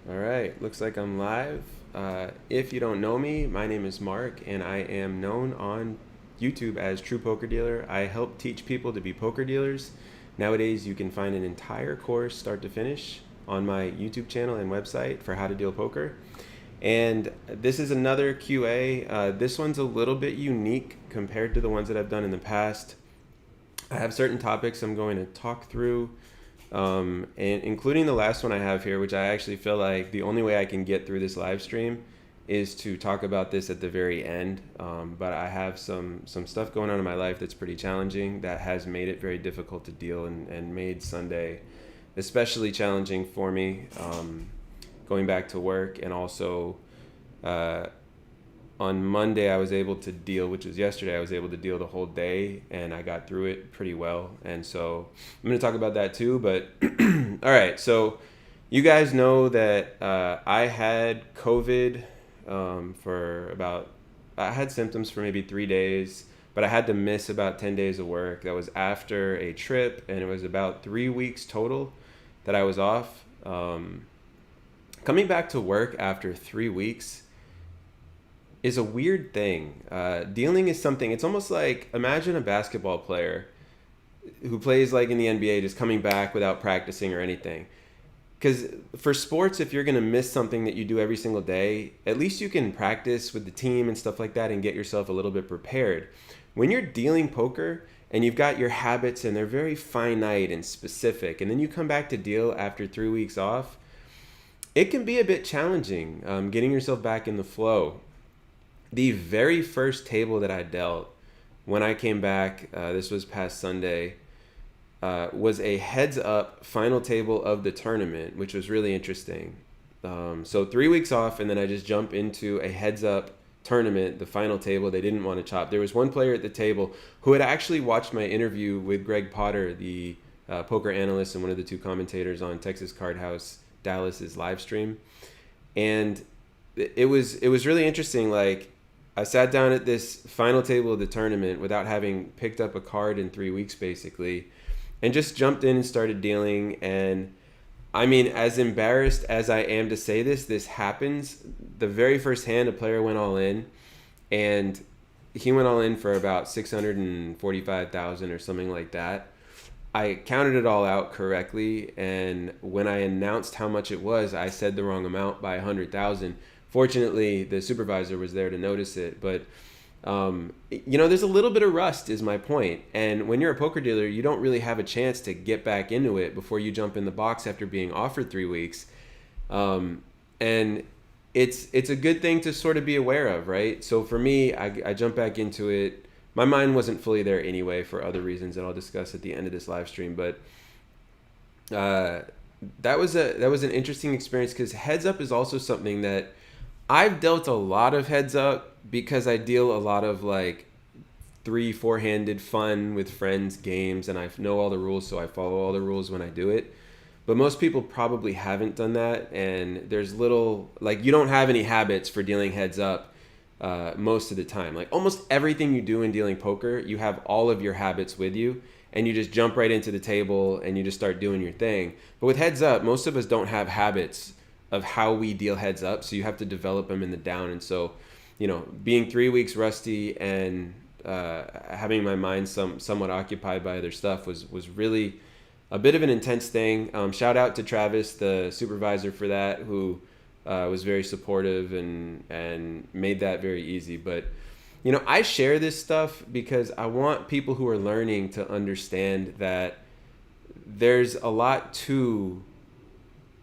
All right, looks like I'm live. If you don't know me, my name is Mark, and I am known on YouTube as Truepokerdealer. I help teach people to be poker dealers. Nowadays, you can find an entire course, start to finish, on my YouTube channel and website for how to deal poker. And this is another QA. This one's a little bit unique compared to the ones that I've done in the past. I have certain topics I'm going to talk through, and including the last one I have here, which I actually feel like the only way I can get through this live stream is to talk about this at the very end. But I have some stuff going on in my life that's pretty challenging that has made it very difficult to deal and made Sunday especially challenging for me, going back to work. And also on Monday I was able to deal, which was yesterday, I was able to deal the whole day and I got through it pretty well. And so I'm going to talk about that too. But all right, so you guys know that I had COVID I had symptoms for maybe 3 days, but I had to miss about 10 days of work. That was after a trip, and it was about 3 weeks total that I was off. Coming back to work after 3 weeks is a weird thing. Dealing is something, it's almost like, imagine a basketball player who plays like in the NBA just coming back without practicing or anything. Because for sports, if you're going to miss something that you do every single day, at least you can practice with the team and stuff like that and get yourself a little bit prepared. When you're dealing poker and you've got your habits and they're very finite and specific, and then you come back to deal after 3 weeks off, it can be a bit challenging getting yourself back in the flow. The very first table that I dealt when I came back, this was past Sunday, was a heads up final table of the tournament, which was really interesting. So 3 weeks off, and then I just jump into a heads up tournament, the final table. They didn't want to chop. There was one player at the table who had actually watched my interview with Greg Potter, the poker analyst and one of the two commentators on Texas Card House Dallas's live stream. And it was really interesting. Like, I sat down at this final table of the tournament without having picked up a card in 3 weeks, basically, and just jumped in and started dealing. And I mean, as embarrassed as I am to say this happens. The very first hand, a player went all in, and he went all in for about 645,000 or something like that. I counted it all out correctly, and when I announced how much it was, I said the wrong amount by 100,000. Fortunately, the supervisor was there to notice it, but there's a little bit of rust is my point. And when you're a poker dealer, you don't really have a chance to get back into it before you jump in the box after being off for 3 weeks. And it's a good thing to sort of be aware of, right? So for me, I jumped back into it. My mind wasn't fully there anyway for other reasons that I'll discuss at the end of this live stream. But that was an interesting experience, because heads up is also something that I've dealt a lot of heads up because I deal a lot of like 3-4-handed fun with friends games, and I know all the rules, so I follow all the rules when I do it. But most people probably haven't done that, and there's little, like, you don't have any habits for dealing heads up most of the time. Like, almost everything you do in dealing poker, you have all of your habits with you, and you just jump right into the table and you just start doing your thing. But with heads up, most of us don't have habits of how we deal heads up, so you have to develop them in the down. And so, being 3 weeks rusty and having my mind somewhat occupied by other stuff was really a bit of an intense thing. Shout out to Travis, the supervisor, for that, who was very supportive and made that very easy. But I share this stuff because I want people who are learning to understand that there's a lot to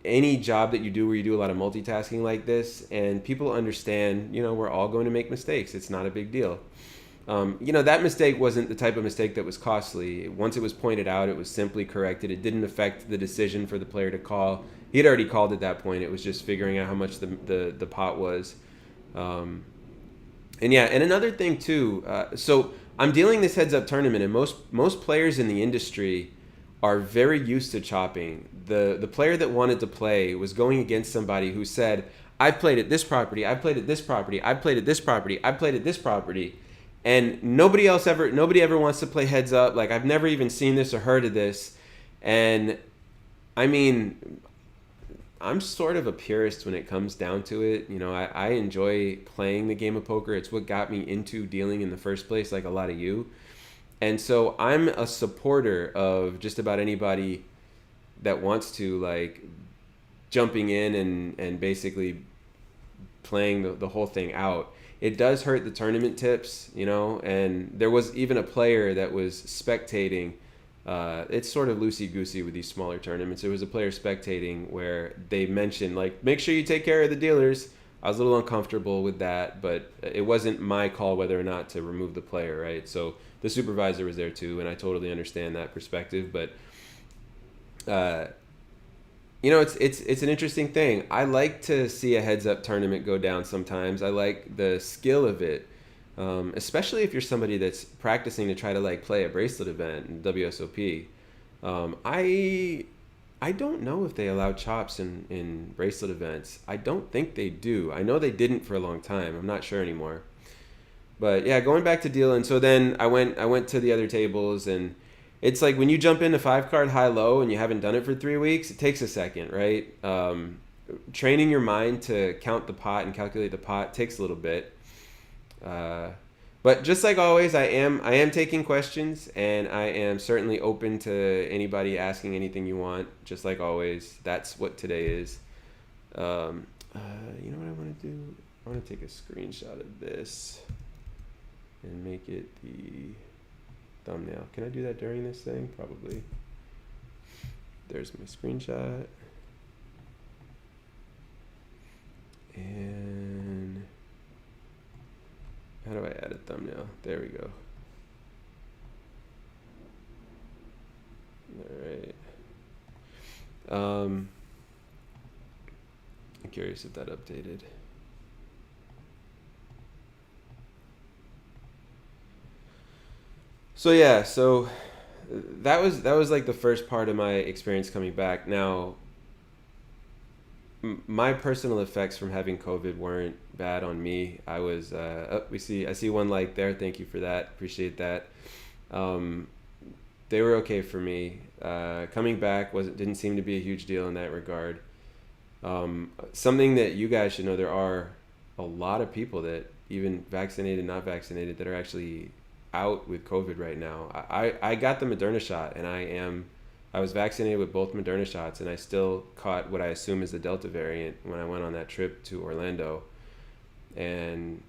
any job that you do where you do a lot of multitasking like this, and people understand, we're all going to make mistakes. It's not a big deal. That mistake wasn't the type of mistake that was costly. Once it was pointed out, it was simply corrected. It didn't affect the decision for the player to call. He had already called at that point. It was just figuring out how much the pot was. And another thing too, so I'm dealing this heads up tournament, and most players in the industry are very used to chopping. The player that wanted to play was going against somebody who said, I've played at this property, I've played at this property, I've played at this property, I've played at this property. And nobody ever wants to play heads up. Like, I've never even seen this or heard of this. And I mean, I'm sort of a purist when it comes down to it. You know, I enjoy playing the game of poker. It's what got me into dealing in the first place, like a lot of you. And so I'm a supporter of just about anybody that wants to, like, jumping in and basically playing the whole thing out. It does hurt the tournament tips, you know, and there was even a player that was spectating. It's sort of loosey-goosey with these smaller tournaments. There was a player spectating where they mentioned, like, make sure you take care of the dealers. I was a little uncomfortable with that, but it wasn't my call whether or not to remove the player, right? So the supervisor was there too, and I totally understand that perspective. But you know, it's an interesting thing. I like to see a heads-up tournament go down sometimes. I like the skill of it, especially if you're somebody that's practicing to try to, like, play a bracelet event in WSOP. I don't know if they allow chops in bracelet events. I don't think they do. I know they didn't for a long time. I'm not sure anymore. But yeah, going back to dealing. So then I went to the other tables, and it's like when you jump into 5-card high-low and you haven't done it for 3 weeks, it takes a second, right? Training your mind to count the pot and calculate the pot takes a little bit. But just like always, I am taking questions, and I am certainly open to anybody asking anything you want. Just like always, that's what today is. You know what I want to do? I want to take a screenshot of this and make it the thumbnail. Can I do that during this thing? Probably. There's my screenshot. And how do I add a thumbnail? There we go. All right. I'm curious if that updated. So yeah, so that was like the first part of my experience coming back. Now, my personal effects from having COVID weren't bad on me. I was I see one like there. Thank you for that. Appreciate that. They were okay for me. Coming back didn't seem to be a huge deal in that regard. Something that you guys should know, there are a lot of people that, even vaccinated, not vaccinated, that are actually out with COVID right now. I got the Moderna shot, and I was vaccinated with both Moderna shots, and I still caught what I assume is the Delta variant when I went on that trip to Orlando. And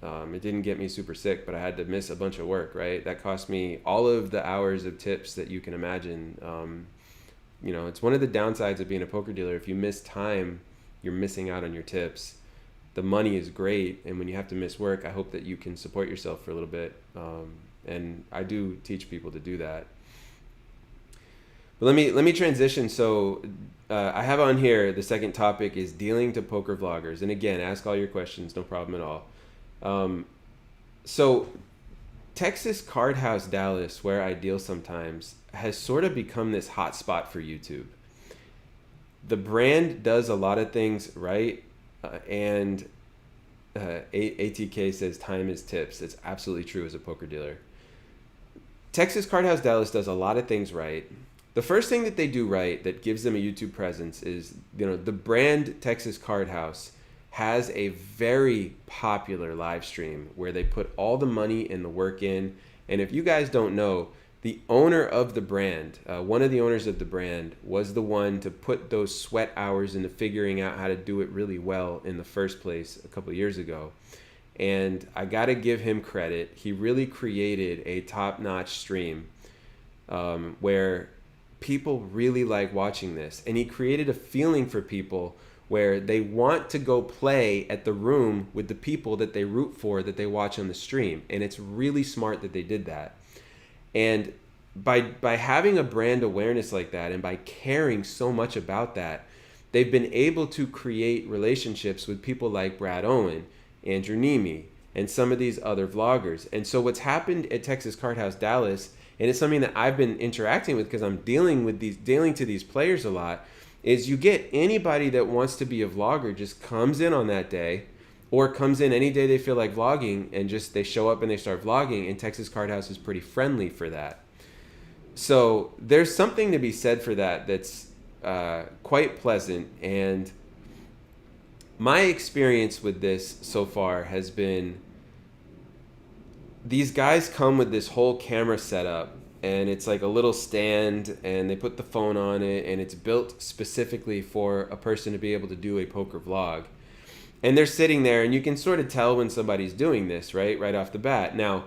it didn't get me super sick, but I had to miss a bunch of work, right? That cost me all of the hours of tips that you can imagine. You know, it's one of the downsides of being a poker dealer. If you miss time, you're missing out on your tips. The money is great, and when you have to miss work, I hope that you can support yourself for a little bit. And I do teach people to do that. But let me transition. So I have on here, the second topic is dealing to poker vloggers. And again, ask all your questions, no problem at all. So Texas Card House Dallas, where I deal sometimes, has sort of become this hot spot for YouTube. The brand does a lot of things right. And ATK says time is tips. It's absolutely true as a poker dealer. Texas Card House Dallas does a lot of things right. The first thing that they do right that gives them a YouTube presence is, you know, the brand Texas Card House has a very popular live stream where they put all the money and the work in. And if you guys don't know, the owner of the brand, one of the owners of the brand, was the one to put those sweat hours into figuring out how to do it really well in the first place a couple of years ago. And I got to give him credit. He really created a top-notch stream where people really like watching this. And he created a feeling for people where they want to go play at the room with the people that they root for, that they watch on the stream. And it's really smart that they did that. And by having a brand awareness like that, and by caring so much about that, they've been able to create relationships with people like Brad Owen, Andrew Newbie, and some of these other vloggers. And so what's happened at Texas Card House Dallas, and it's something that I've been interacting with because I'm dealing to these players a lot, is you get anybody that wants to be a vlogger just comes in on that day, or comes in any day they feel like vlogging, and just they show up and they start vlogging, and Texas Card House is pretty friendly for that. So there's something to be said for that. That's quite pleasant. And my experience with this so far has been, these guys come with this whole camera setup, and it's like a little stand, and they put the phone on it, and it's built specifically for a person to be able to do a poker vlog. And they're sitting there, and you can sort of tell when somebody's doing this, right off the bat. Now,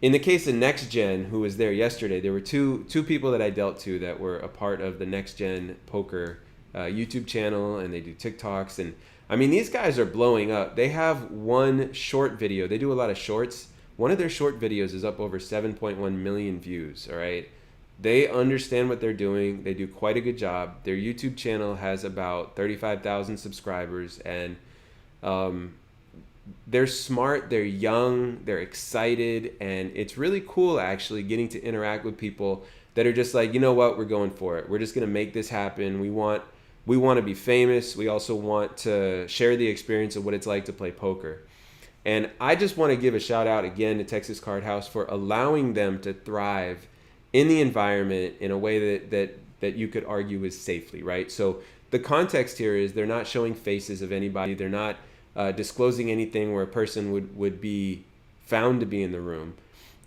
in the case of Next Gen, who was there yesterday, there were two people that I dealt to that were a part of the Next Gen Poker YouTube channel, and they do TikToks. And I mean, these guys are blowing up. They have one short video. They do a lot of shorts. One of their short videos is up over 7.1 million views, all right? They understand what they're doing. They do quite a good job. Their YouTube channel has about 35,000 subscribers, and they're smart, they're young, they're excited, and it's really cool actually getting to interact with people that are just like, you know what, we're going for it. We're just gonna make this happen. We want to be famous. We also want to share the experience of what it's like to play poker. And I just want to give a shout out again to Texas Card House for allowing them to thrive in the environment in a way that you could argue is safely, right? So the context here is they're not showing faces of anybody. They're not disclosing anything where a person would be found to be in the room.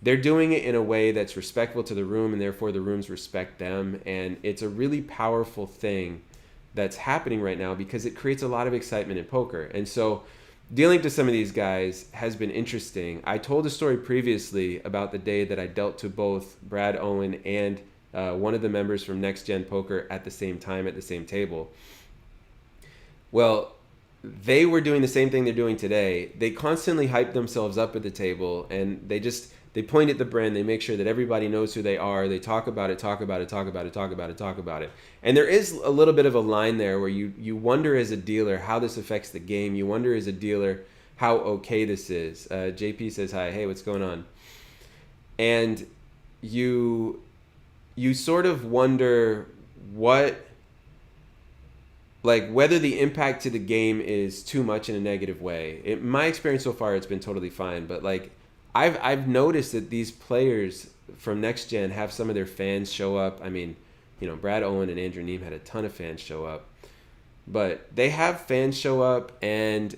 They're doing it in a way that's respectful to the room, and therefore the rooms respect them. And it's a really powerful thing that's happening right now because it creates a lot of excitement in poker. And so dealing to some of these guys has been interesting. I told a story previously about the day that I dealt to both Brad Owen and one of the members from Next Gen Poker at the same time at the same table. Well, they were doing the same thing they're doing today. They constantly hype themselves up at the table, and they point at the brand. They make sure that everybody knows who they are. They talk about it. And there is a little bit of a line there where you wonder as a dealer how this affects the game. You wonder as a dealer how okay this is. JP says hi. Hey, what's going on? And you sort of wonder whether the impact to the game is too much in a negative way. In my experience so far, it's been totally fine. But I've noticed that these players from Next Gen have some of their fans show up. I mean, Brad Owen and Andrew Neem had a ton of fans show up. But they have fans show up, and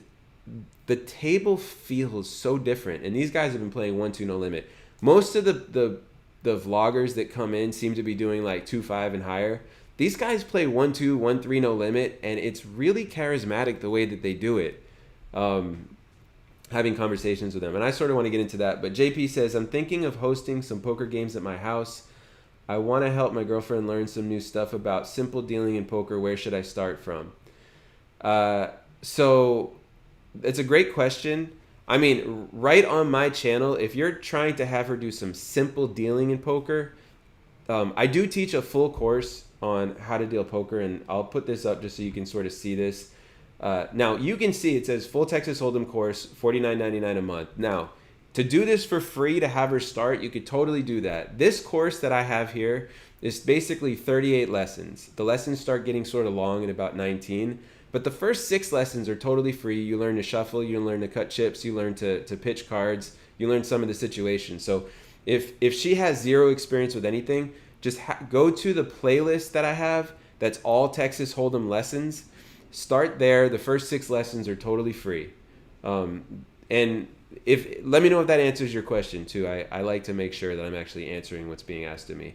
the table feels so different. And these guys have been playing 1-2 no limit. Most of the vloggers that come in seem to be doing 2-5 and higher. These guys play 1-2, 1-3 no limit, and it's really charismatic the way that they do it. Having conversations with them, and I sort of want to get into that. But JP says, I'm thinking of hosting some poker games at my house. I want to help my girlfriend learn some new stuff about simple dealing in poker. Where should I start from? So it's a great question. I mean, right on my channel, if you're trying to have her do some simple dealing in poker, I do teach a full course on how to deal poker, and I'll put this up just so you can sort of see this. Now, you can see it says full Texas Hold'em course, $49.99 a month. Now, to do this for free, to have her start, you could totally do that. This course that I have here is basically 38 lessons. The lessons start getting sort of long at about 19, but the first 6 lessons are totally free. You learn to shuffle, you learn to cut chips, you learn to pitch cards, you learn some of the situations. So if she has zero experience with anything, just go to the playlist that I have that's all Texas Hold'em lessons. Start there. The first 6 lessons are totally free. And let me know if that answers your question too. I like to make sure that I'm actually answering what's being asked of me.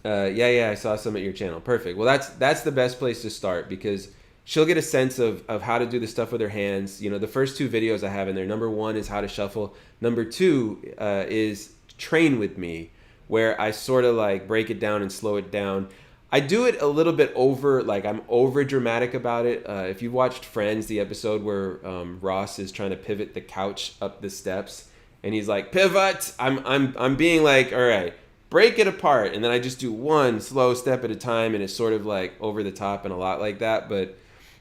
Yeah, I saw some at your channel. Perfect. Well, that's the best place to start because she'll get a sense of how to do the stuff with her hands. The first 2 videos I have in there, number 1 is how to shuffle. Number 2 is train with me, where I sort of break it down and slow it down. I do it a little bit over, I'm over dramatic about it. If you watched Friends, the episode where Ross is trying to pivot the couch up the steps, and he's like, pivot. I'm being like, all right, break it apart, and then I just do one slow step at a time, and it's sort of over the top and a lot like that. But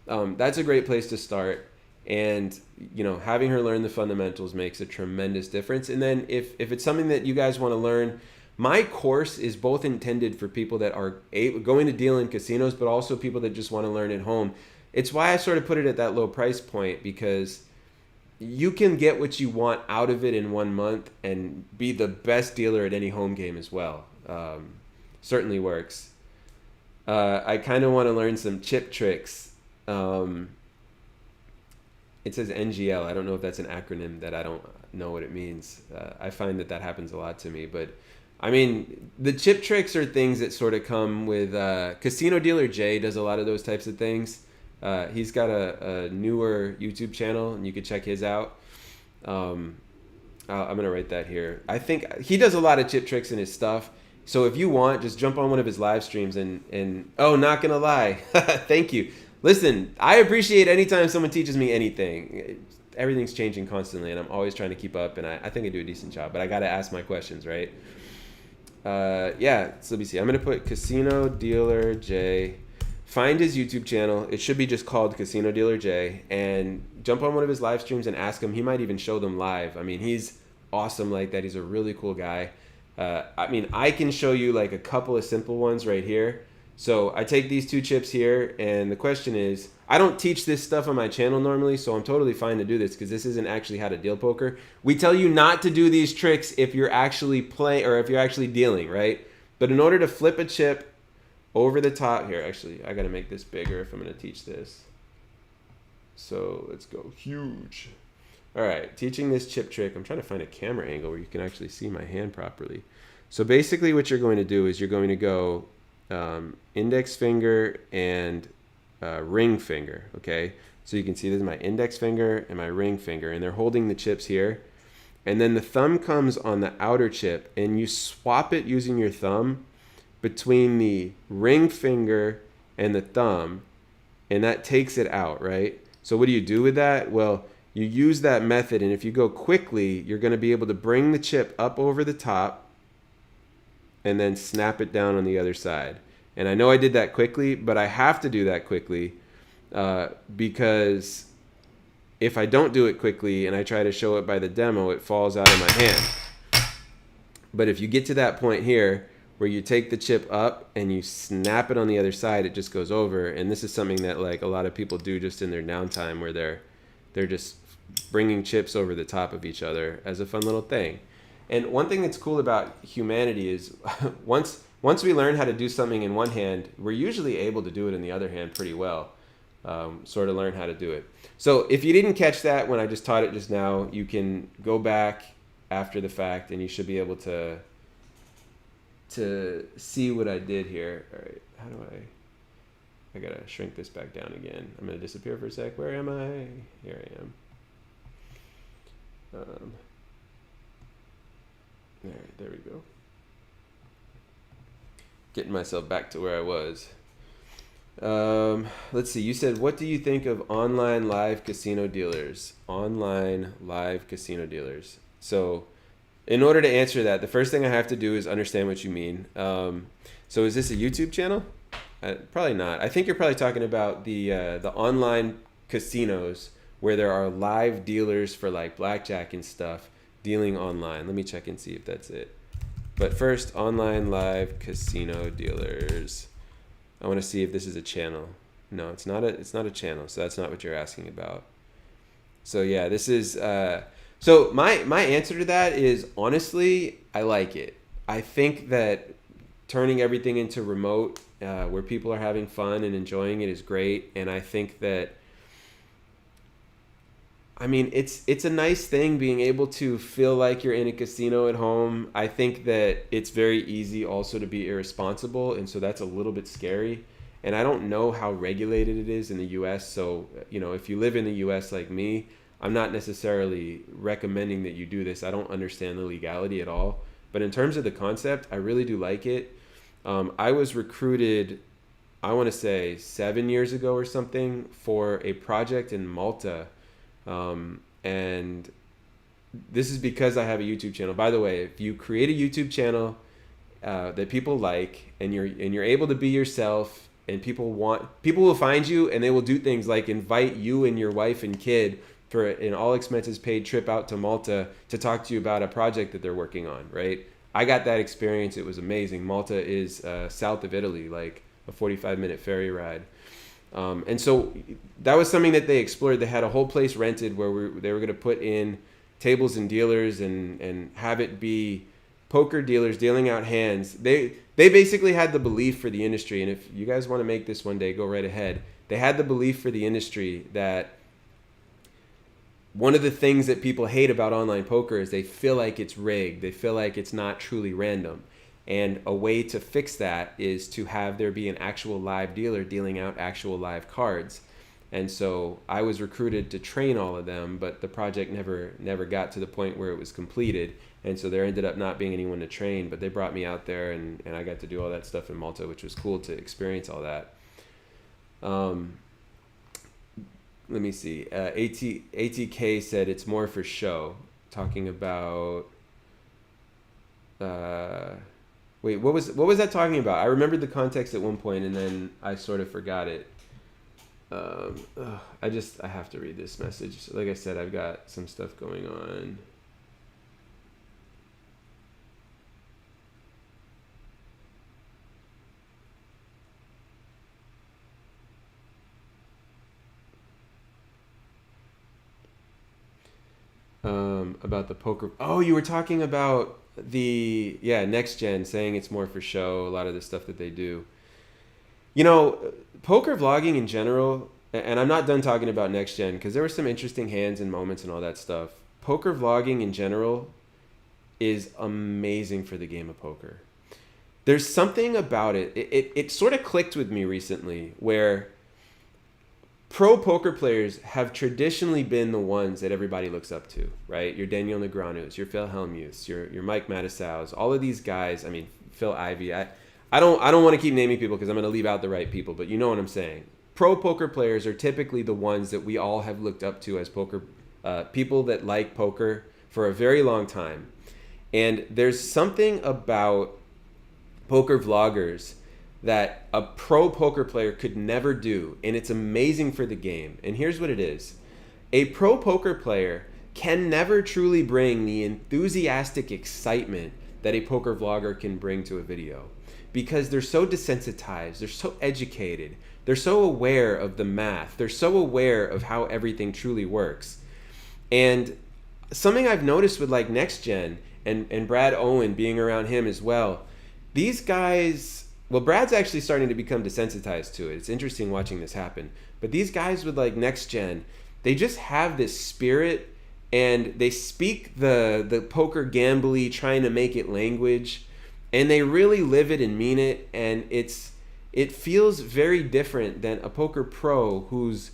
that's a great place to start. And having her learn the fundamentals makes a tremendous difference. And then if it's something that you guys want to learn, my course is both intended for people that are going to deal in casinos, but also people that just want to learn at home. It's why I sort of put it at that low price point, because you can get what you want out of it in 1 month and be the best dealer at any home game as well. Certainly works. I kind of want to learn some chip tricks. It says NGL. I don't know if that's an acronym that I don't know what it means. I find that happens a lot to me. But, I mean, the chip tricks are things that sort of come with... Casino Dealer J does a lot of those types of things. He's got a newer YouTube channel, and you could check his out. I'm going to write that here. I think he does a lot of chip tricks in his stuff. So if you want, just jump on one of his live streams and oh, not going to lie. Thank you. Listen, I appreciate anytime someone teaches me anything. Everything's changing constantly, and I'm always trying to keep up, and I think I do a decent job, but I got to ask my questions, right? Yeah, so let me see. I'm going to put Casino Dealer J. Find his YouTube channel. It should be just called Casino Dealer J, and jump on one of his live streams and ask him. He might even show them live. I mean, he's awesome like that. He's a really cool guy. I mean, I can show you like a couple of simple ones right here. So I take these two chips here, and the question is, I don't teach this stuff on my channel normally, so I'm totally fine to do this because this isn't actually how to deal poker. We tell you not to do these tricks if you're actually playing or if you're actually dealing, right? But in order to flip a chip over the top here, actually, I got to make this bigger if I'm going to teach this. So let's go huge. All right, teaching this chip trick. I'm trying to find a camera angle where you can actually see my hand properly. So basically what you're going to do is you're going to go index finger and ring finger, okay? So you can see this is my index finger and my ring finger, and they're holding the chips here. And then the thumb comes on the outer chip, and you swap it using your thumb between the ring finger and the thumb, and that takes it out, right? So what do you do with that? Well, you use that method, and if you go quickly, you're going to be able to bring the chip up over the top and then snap it down on the other side. And I know I did that quickly, but I have to do that quickly because if I don't do it quickly and I try to show it by the demo, it falls out of my hand. But if you get to that point here where you take the chip up and you snap it on the other side, it just goes over. And this is something that like a lot of people do just in their downtime where they're just bringing chips over the top of each other as a fun little thing. And one thing that's cool about humanity is once we learn how to do something in one hand, we're usually able to do it in the other hand pretty well, sort of learn how to do it. So if you didn't catch that when I just taught it just now, you can go back after the fact and you should be able to see what I did here. All right, how do I gotta shrink this back down again. I'm gonna disappear for a sec. Where am I? Here I am. All right, there we go. Getting myself back to where I was. Let's see. You said, what do you think of online live casino dealers? Online live casino dealers. So in order to answer that, the first thing I have to do is understand what you mean. So is this a YouTube channel? Probably not. I think you're probably talking about the online casinos where there are live dealers for like blackjack and stuff dealing online. Let me check and see if that's it. But first, online live casino dealers. I want to see if this is a channel. No, it's not a channel. So that's not what you're asking about. So yeah, this is so my answer to that is honestly, I like it. I think that turning everything into remote where people are having fun and enjoying it is great, and I think that I mean, it's a nice thing being able to feel like you're in a casino at home. I think that it's very easy also to be irresponsible, and so that's a little bit scary. And I don't know how regulated it is in the U.S., so, you know, if you live in the U.S. like me, I'm not necessarily recommending that you do this. I don't understand the legality at all. But in terms of the concept, I really do like it. I was recruited, I want to say 7 years ago or something, for a project in Malta. And this is because I have a YouTube channel. By the way, if you create a YouTube channel that people like, and you're able to be yourself, and people will find you, and they will do things like invite you and your wife and kid for an all expenses paid trip out to Malta to talk to you about a project that they're working on, right? I got that experience. It was amazing. Malta is south of Italy, like a 45-minute ferry ride. And so that was something that they explored. They had a whole place rented where they were going to put in tables and dealers and have it be poker dealers dealing out hands. They basically had the belief for the industry, and if you guys want to make this one day, go right ahead. They had the belief for the industry that one of the things that people hate about online poker is they feel like it's rigged. They feel like it's not truly random. And a way to fix that is to have there be an actual live dealer dealing out actual live cards. And so I was recruited to train all of them, but the project never got to the point where it was completed. And so there ended up not being anyone to train, but they brought me out there and I got to do all that stuff in Malta, which was cool to experience all that. Let me see. ATK said it's more for show, talking about... wait, what was that talking about? I remembered the context at one point and then I sort of forgot it. I have to read this message. Like I said, I've got some stuff going on. About the poker. Oh, you were talking about the next gen, saying it's more for show. A lot of the stuff that they do. You know, poker vlogging in general, and I'm not done talking about next gen because there were some interesting hands and moments and all that stuff. Poker vlogging in general is amazing for the game of poker. There's something about it. It sort of clicked with me recently where pro poker players have traditionally been the ones that everybody looks up to, right? Your Daniel Negreanu's, your Phil Hellmuth's, your Mike Mattisau's, all of these guys. I mean, Phil Ivey. I don't want to keep naming people because I'm going to leave out the right people, but you know what I'm saying. Pro poker players are typically the ones that we all have looked up to as poker people that like poker for a very long time. And there's something about poker vloggers that a pro poker player could never do, and it's amazing for the game. And here's what it is. A pro poker player can never truly bring the enthusiastic excitement that a poker vlogger can bring to a video because they're so desensitized, they're so educated, they're so aware of the math, they're so aware of how everything truly works. And something I've noticed with like Next Gen and Brad Owen being around him as well, these guys... Well, Brad's actually starting to become desensitized to it. It's interesting watching this happen. But these guys with like Next Gen, they just have this spirit and they speak the poker gambly, trying to make it language, and they really live it and mean it. And it feels very different than a poker pro who's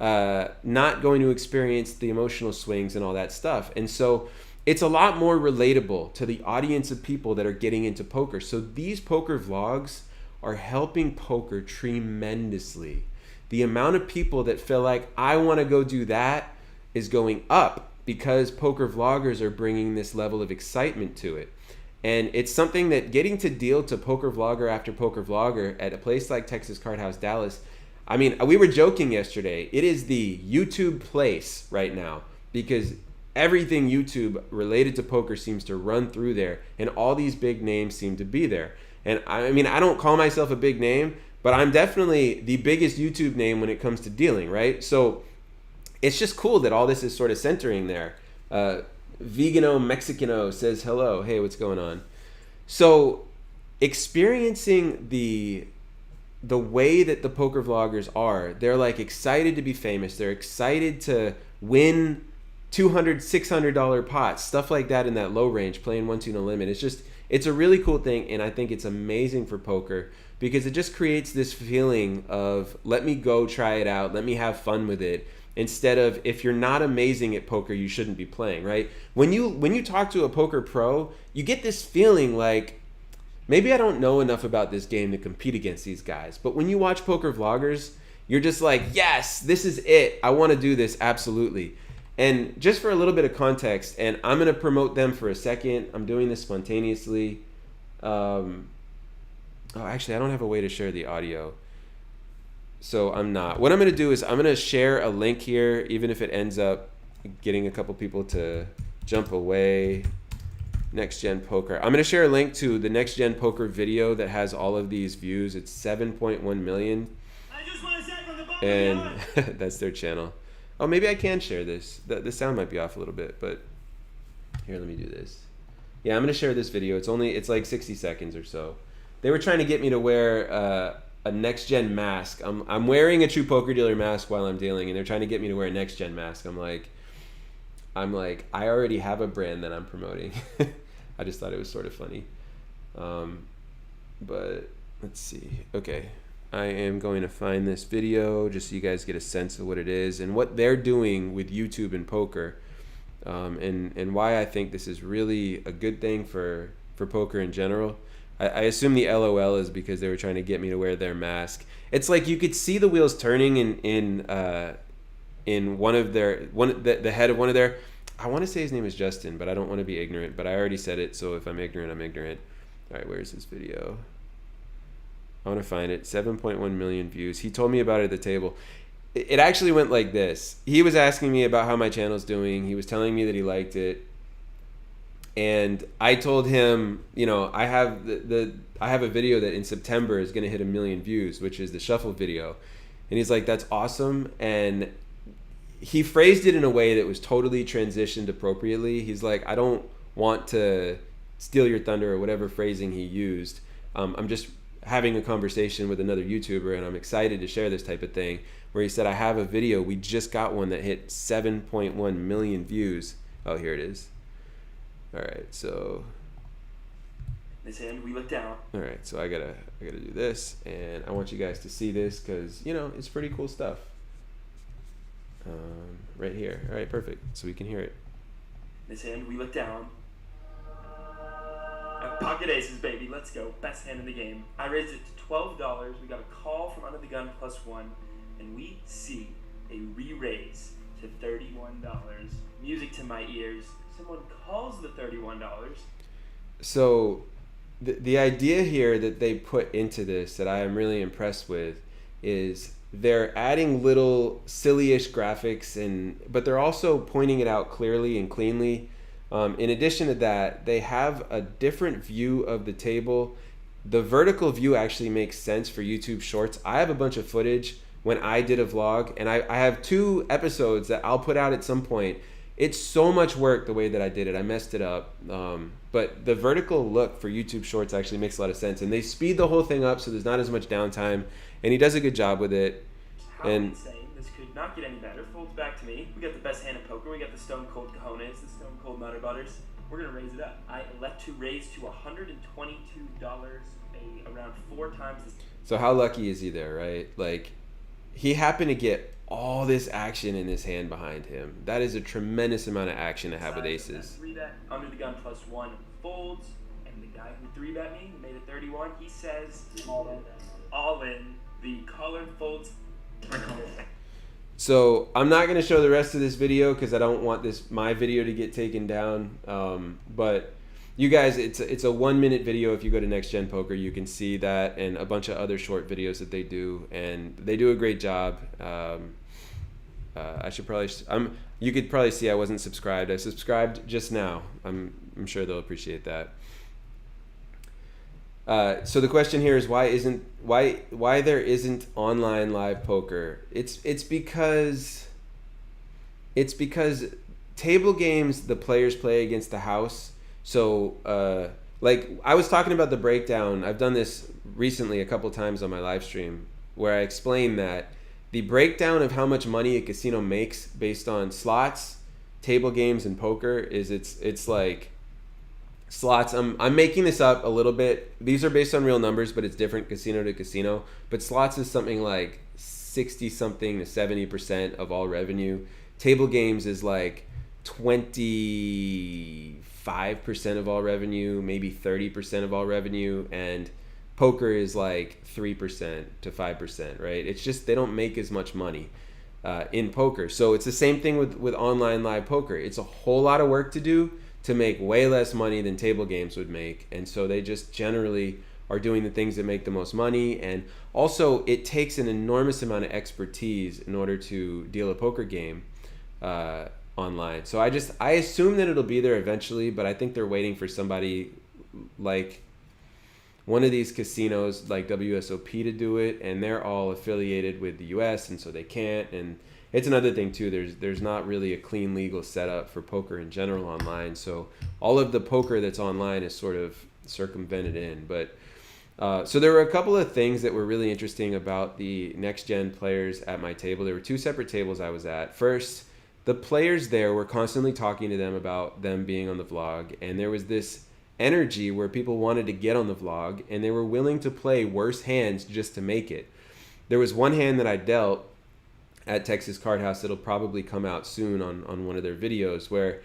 not going to experience the emotional swings and all that stuff. And so it's a lot more relatable to the audience of people that are getting into poker. So these poker vlogs are helping poker tremendously. The amount of people that feel like, I want to go do that, is going up because poker vloggers are bringing this level of excitement to it. And it's something that getting to deal to poker vlogger after poker vlogger at a place like Texas Card House Dallas, I mean, we were joking yesterday. It is the YouTube place right now because everything YouTube related to poker seems to run through there, and all these big names seem to be there. And I mean, I don't call myself a big name, but I'm definitely the biggest YouTube name when it comes to dealing, right? So it's just cool that all this is sort of centering there. Vegano Mexicano says hello. Hey, what's going on? So experiencing the way that the poker vloggers are, they're like excited to be famous. They're excited to win $200, $600 pots, stuff like that in that low range, playing 1-2 no limit. It's a really cool thing, and I think it's amazing for poker because it just creates this feeling of, let me go try it out, let me have fun with it, instead of, if you're not amazing at poker, you shouldn't be playing, right? When you talk to a poker pro, you get this feeling like, maybe I don't know enough about this game to compete against these guys, but when you watch poker vloggers, you're just like, yes, this is it, I want to do this, absolutely. And just for a little bit of context, and I'm going to promote them for a second. I'm doing this spontaneously. Actually, I don't have a way to share the audio. So I'm not. What I'm going to do is I'm going to share a link here, even if it ends up getting a couple people to jump away. Next Gen Poker. I'm going to share a link to the Next Gen Poker video that has all of these views. It's 7.1 million. I just want to say from the bottom and that's their channel. Oh, maybe I can share this. The sound might be off a little bit, but here, let me do this. Yeah, I'm gonna share this video. It's like 60 seconds or so. They were trying to get me to wear a next gen mask. I'm wearing a True Poker Dealer mask while I'm dealing, and they're trying to get me to wear a next gen mask. I'm like, I already have a brand that I'm promoting. I just thought it was sort of funny. But let's see. Okay, I am going to find this video just so you guys get a sense of what it is and what they're doing with YouTube and poker, and why I think this is really a good thing for poker in general. I assume the LOL is because they were trying to get me to wear their mask. It's like you could see the wheels turning in one of the head of one of their, I want to say his name is Justin, but I don't want to be ignorant, but I already said it, so if I'm ignorant, I'm ignorant. All right, where's this video? I want to find it. 7.1 million views. He told me about it at the table. It actually went like this. He was asking me about how my channel's doing. He was telling me that he liked it. And I told him, you know, I have I have a video that in September is going to hit 1 million views, which is the shuffle video. And he's like, that's awesome. And he phrased it in a way that was totally transitioned appropriately. He's like, I don't want to steal your thunder or whatever phrasing he used. I'm just having a conversation with another YouTuber, and I'm excited to share this type of thing. Where he said, I have a video. We just got one that hit 7.1 million views. Oh, here it is. All right, so this hand we look down. All right, so I gotta do this, and I want you guys to see this because, you know, it's pretty cool stuff. Right here. All right, perfect. So we can hear it. This hand we look down. Pocket aces, baby. Let's go. Best hand in the game. I raised it to $12. We got a call from under the gun +1, and we see a re-raise to $31. Music to my ears. Someone calls the $31. So the idea here that they put into this that I am really impressed with is they're adding little silly-ish graphics, but they're also pointing it out clearly and cleanly. In addition to that, they have a different view of the table. The vertical view actually makes sense for YouTube Shorts. I have a bunch of footage when I did a vlog, and I have 2 episodes that I'll put out at some point. It's so much work the way that I did it. I messed it up. But the vertical look for YouTube Shorts actually makes a lot of sense. And they speed the whole thing up so there's not as much downtime. And he does a good job with it. How insane. This could not get any better. Folds back to me. We got the best hand in poker. We got the stone cold cojones, the stone cold nutter butters. We're going to raise it up. I elect to raise to $122, around 4 times. So how lucky is he there, right? Like, he happened to get all this action in his hand behind him. That is a tremendous amount of action to have with aces. 3-bet under the gun +1 folds, and the guy who 3-bet me made it 31. He says all in. The caller folds. So I'm not going to show the rest of this video because I don't want my video to get taken down. But you guys, it's a 1-minute video. If you go to Next Gen Poker, you can see that and a bunch of other short videos that they do, and they do a great job. I should probably you could probably see I wasn't subscribed. I subscribed just now. I'm sure they'll appreciate that. So the question here is why there isn't online live poker. It's because table games the players play against the house. So like I was talking about the breakdown. I've done this recently a couple times on my live stream where I explain that the breakdown of how much money a casino makes based on slots, table games, and poker is it's like slots. I'm making this up a little bit. These are based on real numbers, but it's different casino to casino. But slots is something like 60-something to 70% of all revenue. Table games is like 25% of all revenue, maybe 30% of all revenue, and poker is like 3% to 5%, right? It's just they don't make as much money in poker. So it's the same thing with online live poker. It's a whole lot of work to do to make way less money than table games would make. And so they just generally are doing the things that make the most money. And also it takes an enormous amount of expertise in order to deal a poker game online. So I assume that it'll be there eventually, but I think they're waiting for somebody like one of these casinos like WSOP to do it, and they're all affiliated with the US, and so they can't. And it's another thing too. There's not really a clean legal setup for poker in general online. So all of the poker that's online is sort of circumvented in. But so there were a couple of things that were really interesting about the next gen players at my table. There were two separate tables I was at. First, the players there were constantly talking to them about them being on the vlog, and there was this energy where people wanted to get on the vlog and they were willing to play worse hands just to make it. There was one hand that I dealt at Texas Card House that'll probably come out soon on one of their videos, where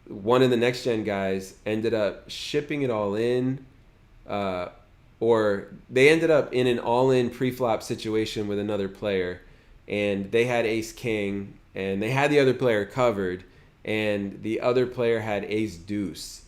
one of the next gen guys ended up shipping it all in, or they ended up in an all-in pre-flop situation with another player, and they had ace king and they had the other player covered, and the other player had ace deuce,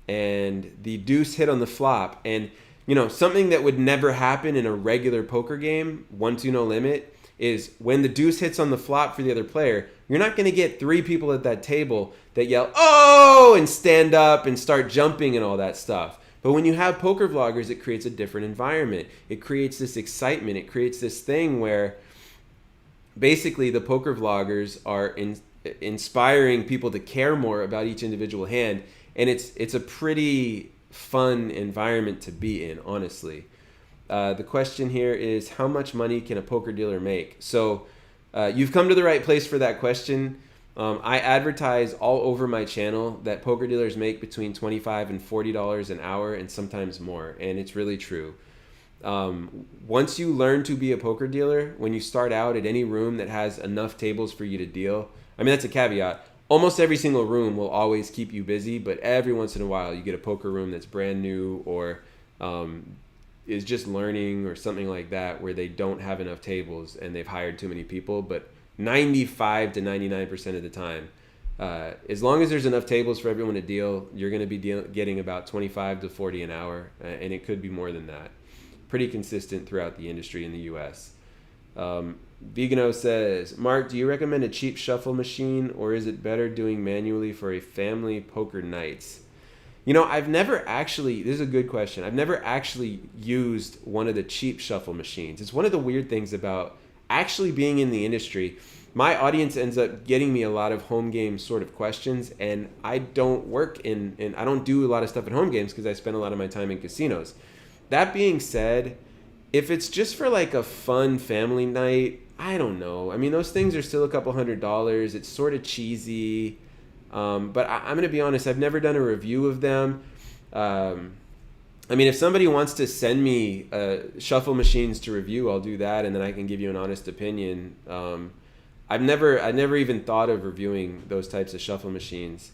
and the deuce hit on the flop. And you know, something that would never happen in a regular poker game, 1-2 no limit, is when the deuce hits on the flop for the other player, you're not going to get three people at that table that yell, "Oh!" and stand up and start jumping and all that stuff. But when you have poker vloggers, it creates a different environment. It creates this excitement. It creates this thing where basically the poker vloggers are inspiring people to care more about each individual hand. And it's a pretty fun environment to be in, honestly. The question here is, how much money can a poker dealer make? So you've come to the right place for that question. I advertise all over my channel that poker dealers make between $25 and $40 an hour, and sometimes more, and it's really true. Once you learn to be a poker dealer, when you start out at any room that has enough tables for you to deal, I mean, that's a caveat. Almost every single room will always keep you busy, but every once in a while you get a poker room that's brand new or is just learning or something like that, where they don't have enough tables and they've hired too many people. But 95 to 99% of the time, as long as there's enough tables for everyone to deal, you're going to be getting about 25 to 40 an hour, and it could be more than that. Pretty consistent throughout the industry in the US. Vegano says, Mark, do you recommend a cheap shuffle machine, or is it better doing manually for a family poker nights? You know, I've never actually, this is a good question. I've never actually used one of the cheap shuffle machines. It's one of the weird things about actually being in the industry. My audience ends up getting me a lot of home game sort of questions, and I don't work in I don't do a lot of stuff in home games because I spend a lot of my time in casinos. That being said, if it's just for like a fun family night, I don't know. I mean, those things are still a couple $100s. It's sort of cheesy. But I'm going to be honest, I've never done a review of them. I mean, if somebody wants to send me shuffle machines to review, I'll do that, and then I can give you an honest opinion. I never even thought of reviewing those types of shuffle machines.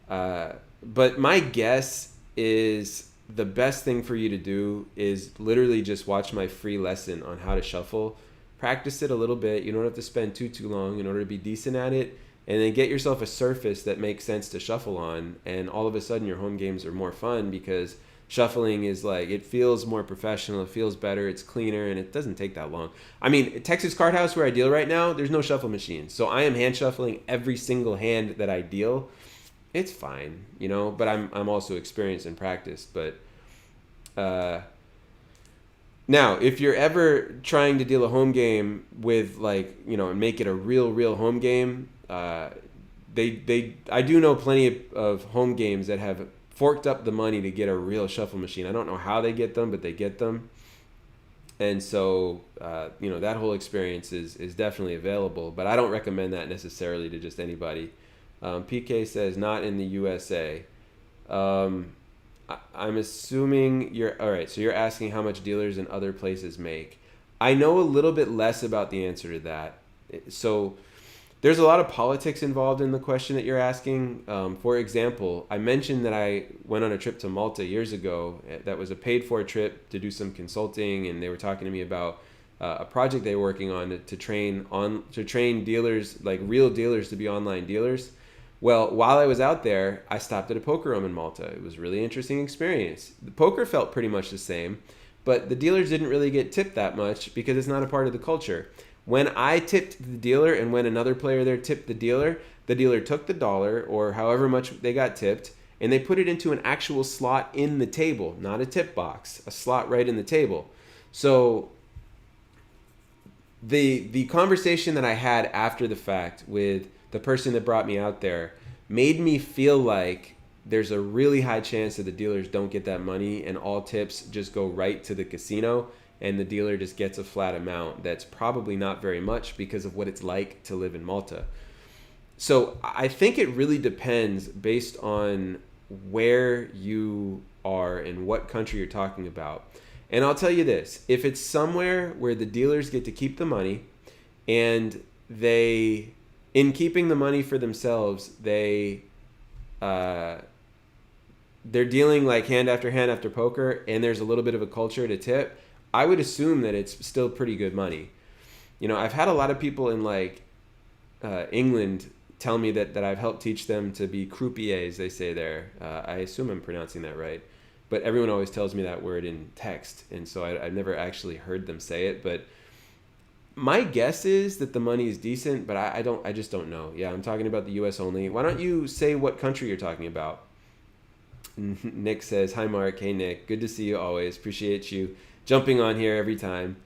But my guess is the best thing for you to do is literally just watch my free lesson on how to shuffle. Practice it a little bit. You don't have to spend too long in order to be decent at it. And then get yourself a surface that makes sense to shuffle on. And all of a sudden your home games are more fun because shuffling is like, it feels more professional. It feels better. It's cleaner, and it doesn't take that long. I mean, Texas Card House, where I deal right now, there's no shuffle machine. So I am hand shuffling every single hand that I deal. It's fine, you know, but I'm also experienced in practice. But now, if you're ever trying to deal a home game with, like, you know, and make it a real home game, I do know plenty of home games that have forked up the money to get a real shuffle machine. I don't know how they get them, but they get them. And so, you know, that whole experience is definitely available, but I don't recommend that necessarily to just anybody. PK says, not in the USA. I'm assuming all right, so you're asking how much dealers in other places make. I know a little bit less about the answer to that. So there's a lot of politics involved in the question that you're asking. For example, I mentioned that I went on a trip to Malta years ago. That was a paid-for trip to do some consulting, and they were talking to me about a project they were working on to train dealers, like real dealers, to be online dealers. Well, while I was out there, I stopped at a poker room in Malta. It was a really interesting experience. The poker felt pretty much the same, but the dealers didn't really get tipped that much because it's not a part of the culture. When I tipped the dealer and when another player there tipped the dealer took the dollar or however much they got tipped, and they put it into an actual slot in the table, not a tip box, a slot right in the table. So the conversation that I had after the fact with the person that brought me out there made me feel like there's a really high chance that the dealers don't get that money and all tips just go right to the casino and the dealer just gets a flat amount that's probably not very much because of what it's like to live in Malta. So I think it really depends based on where you are and what country you're talking about. And I'll tell you this, if it's somewhere where the dealers get to keep the money and they, in keeping the money for themselves, they're dealing like hand after poker and there's a little bit of a culture to tip, I would assume that it's still pretty good money. You know, I've had a lot of people in like England tell me that I've helped teach them to be croupiers, they say there. I assume I'm pronouncing that right. But everyone always tells me that word in text, and so I've never actually heard them say it. But my guess is that the money is decent, but I just don't know. Yeah, I'm talking about the U.S. only. Why don't you say what country you're talking about? Nick says, "Hi, Mark. Hey, Nick. Good to see you always. Appreciate you jumping on here every time."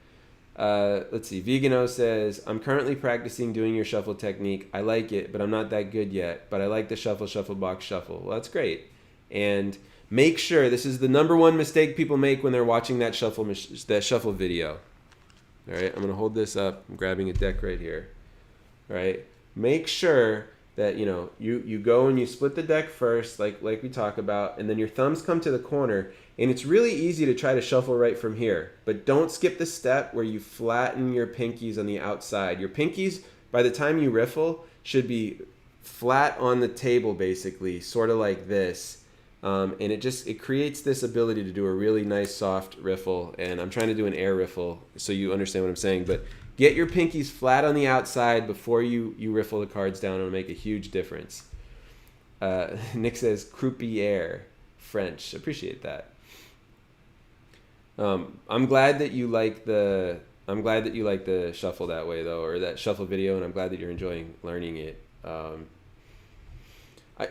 Let's see. Vegano says, "I'm currently practicing doing your shuffle technique. I like it, but I'm not that good yet. But I like the shuffle box shuffle." Well, that's great. And make sure, this is the number one mistake people make when they're watching that shuffle video. All right, I'm going to hold this up. I'm grabbing a deck right here. All right, make sure that, you know, you go and you split the deck first, like we talk about, and then your thumbs come to the corner. And it's really easy to try to shuffle right from here. But don't skip the step where you flatten your pinkies on the outside. Your pinkies, by the time you riffle, should be flat on the table, basically, sort of like this. And it creates this ability to do a really nice soft riffle. And I'm trying to do an air riffle so you understand what I'm saying. But get your pinkies flat on the outside before you riffle the cards down. It'll make a huge difference. Nick says croupier, French. Appreciate that. I'm glad that you like the shuffle that way though, or that shuffle video, and I'm glad that you're enjoying learning it.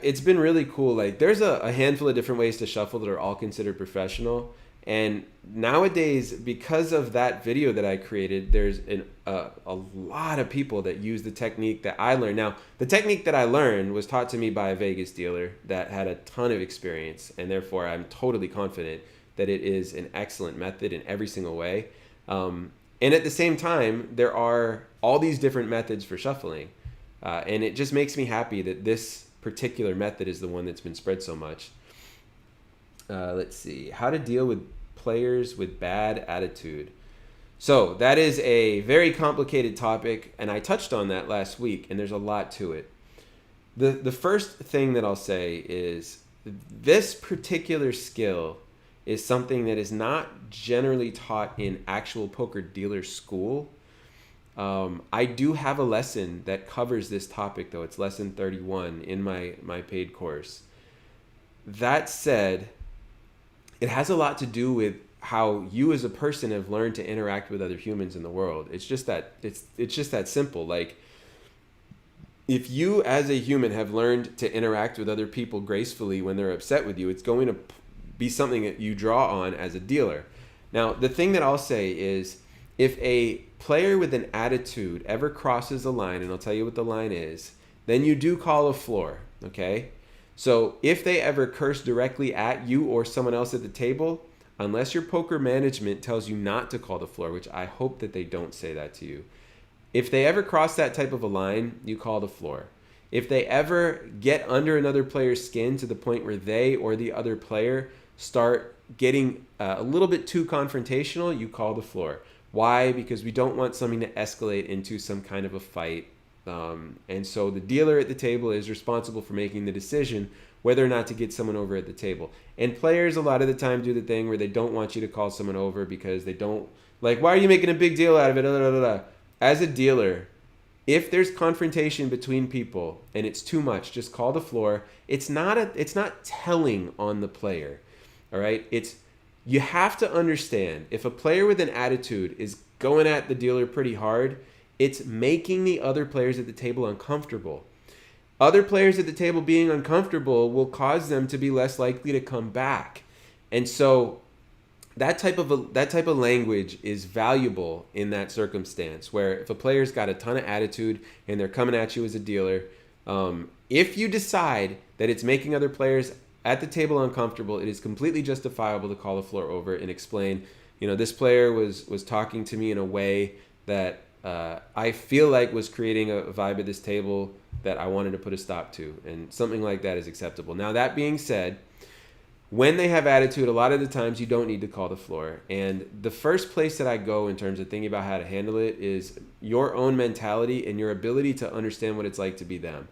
It's been really cool. Like there's a handful of different ways to shuffle that are all considered professional. And nowadays, because of that video that I created, there's a lot of people that use the technique that I learned. Now, the technique that I learned was taught to me by a Vegas dealer that had a ton of experience, and therefore I'm totally confident that it is an excellent method in every single way. And at the same time, there are all these different methods for shuffling. And it just makes me happy that this particular method is the one that's been spread so much. Let's see. How to deal with players with bad attitude. So that is a very complicated topic, and I touched on that last week, and there's a lot to it. The first thing that I'll say is this particular skill is something that is not generally taught in actual poker dealer school. I do have a lesson that covers this topic, though. It's lesson 31 in my paid course. That said, it has a lot to do with how you as a person have learned to interact with other humans in the world. It's just that simple. Like, if you as a human have learned to interact with other people gracefully when they're upset with you, it's going to be something that you draw on as a dealer. Now, the thing that I'll say is, if a player with an attitude ever crosses a line, and I'll tell you what the line is, then you do call a floor, okay? So if they ever curse directly at you or someone else at the table, unless your poker management tells you not to call the floor, which I hope that they don't say that to you, if they ever cross that type of a line, you call the floor. If they ever get under another player's skin to the point where they or the other player start getting a little bit too confrontational, you call the floor. Why? Because we don't want something to escalate into some kind of a fight. And so the dealer at the table is responsible for making the decision whether or not to get someone over at the table. And players a lot of the time do the thing where they don't want you to call someone over because they don't, like, why are you making a big deal out of it? As a dealer, if there's confrontation between people and it's too much, just call the floor. It's not telling on the player. All right? You have to understand, if a player with an attitude is going at the dealer pretty hard, it's making the other players at the table uncomfortable. Other players at the table being uncomfortable will cause them to be less likely to come back. And so that type of language is valuable in that circumstance, where if a player's got a ton of attitude and they're coming at you as a dealer, if you decide that it's making other players at the table uncomfortable, it is completely justifiable to call the floor over and explain, this player was talking to me in a way that I feel like was creating a vibe at this table that I wanted to put a stop to, and something like that is acceptable. Now, that being said, when they have attitude, a lot of the times you don't need to call the floor. And the first place that I go in terms of thinking about how to handle it is your own mentality and your ability to understand what it's like to be them.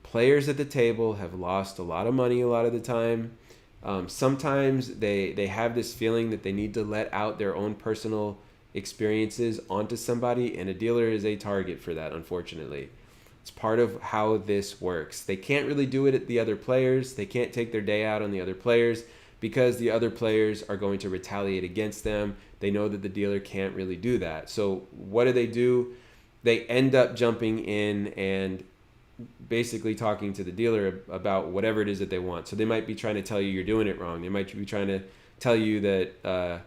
Players at the table have lost a lot of money a lot of the time. Sometimes they have this feeling that they need to let out their own personal experiences onto somebody, and a dealer is a target for that, unfortunately. It's part of how this works. They can't really do it at the other players. They can't take their day out on the other players because the other players are going to retaliate against them. They know that the dealer can't really do that. So what do? They end up jumping in and basically talking to the dealer about whatever it is that they want. So they might be trying to tell you you're doing it wrong. They might be trying to tell you that,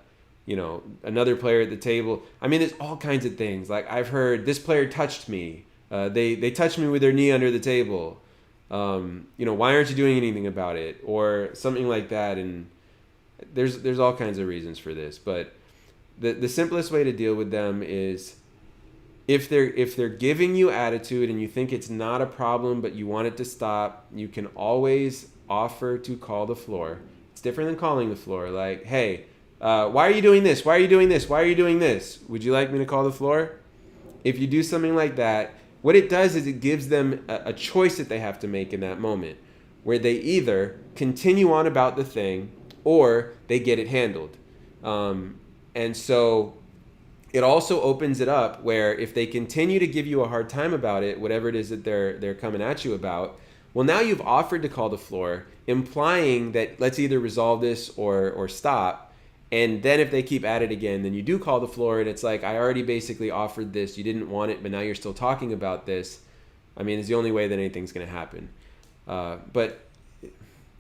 another player at the table. I mean, there's all kinds of things. Like, I've heard this player touched me. They touched me with their knee under the table. Why aren't you doing anything about it? Or something like that. And there's all kinds of reasons for this. But the simplest way to deal with them is if they're giving you attitude and you think it's not a problem, but you want it to stop, you can always offer to call the floor. It's different than calling the floor. Like, hey, why are you doing this? Why are you doing this? Why are you doing this? Would you like me to call the floor? If you do something like that, what it does is it gives them a choice that they have to make in that moment, where they either continue on about the thing or they get it handled. And so it also opens it up where if they continue to give you a hard time about it, whatever it is that they're coming at you about, well, now you've offered to call the floor, implying that let's either resolve this or stop. And then if they keep at it again, then you do call the floor, and it's like, I already basically offered this. You didn't want it, but now you're still talking about this. I mean, it's the only way that anything's going to happen. But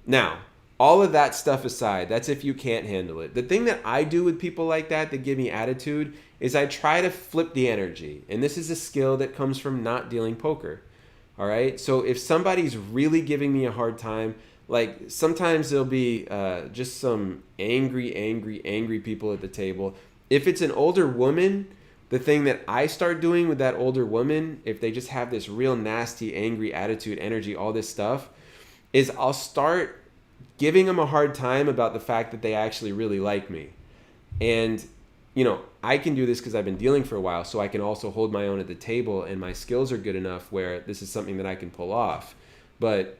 now, all of that stuff aside, that's if you can't handle it. The thing that I do with people like that give me attitude is I try to flip the energy. And this is a skill that comes from not dealing poker. All right? So if somebody's really giving me a hard time, like sometimes there'll be just some angry people at the table. If it's an older woman, the thing that I start doing with that older woman, if they just have this real nasty, angry attitude, energy, all this stuff, is I'll start giving them a hard time about the fact that they actually really like me. And, I can do this because I've been dealing for a while, so I can also hold my own at the table, and my skills are good enough where this is something that I can pull off. But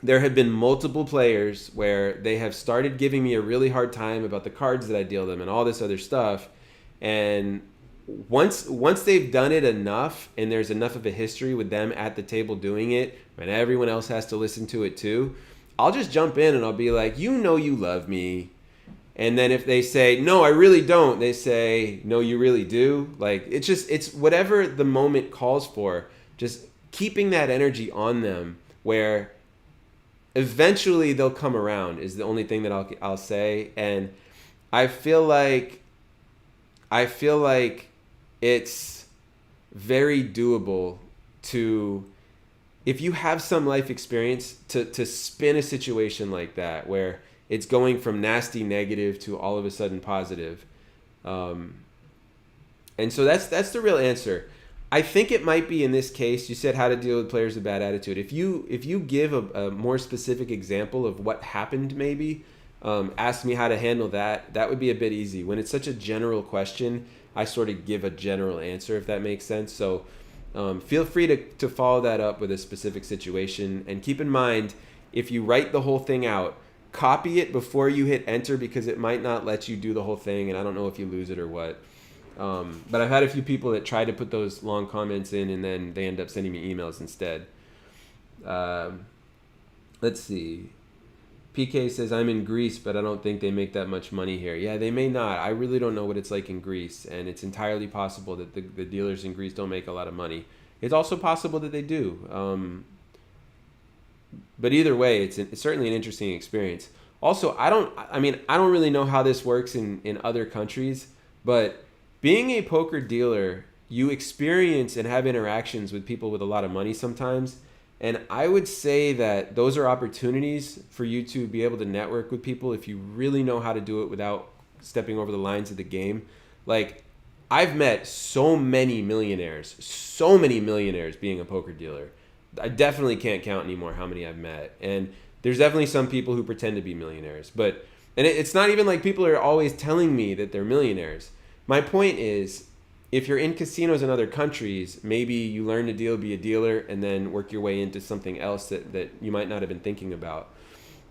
there have been multiple players where they have started giving me a really hard time about the cards that I deal them and all this other stuff. And once they've done it enough and there's enough of a history with them at the table doing it, and everyone else has to listen to it too, I'll just jump in and I'll be like, you love me. And then if they say, no, I really don't, they say, no, you really do. Like, it's whatever the moment calls for, just keeping that energy on them where eventually they'll come around is the only thing that I'll say. And I feel like it's very doable to, if you have some life experience, to spin a situation like that where it's going from nasty negative to all of a sudden positive. And so that's the real answer. I think it might be in this case, you said how to deal with players with bad attitude. If you give a more specific example of what happened maybe, ask me how to handle that would be a bit easy. When it's such a general question, I sort of give a general answer, if that makes sense. So feel free to follow that up with a specific situation. And keep in mind, if you write the whole thing out, copy it before you hit enter, because it might not let you do the whole thing, and I don't know if you lose it or what. But I've had a few people that try to put those long comments in and then they end up sending me emails instead. Let's see. PK says, I'm in Greece, but I don't think they make that much money here. Yeah, they may not. I really don't know what it's like in Greece, and it's entirely possible that the dealers in Greece don't make a lot of money. It's also possible that they do. But either way, it's certainly an interesting experience. Also, I don't really know how this works in other countries, but being a poker dealer, you experience and have interactions with people with a lot of money sometimes. And I would say that those are opportunities for you to be able to network with people if you really know how to do it without stepping over the lines of the game. Like, I've met so many millionaires being a poker dealer. I definitely can't count anymore how many I've met. And there's definitely some people who pretend to be millionaires. But, and it's not even like people are always telling me that they're millionaires. My point is, if you're in casinos in other countries, maybe you learn to be a dealer, and then work your way into something else that you might not have been thinking about.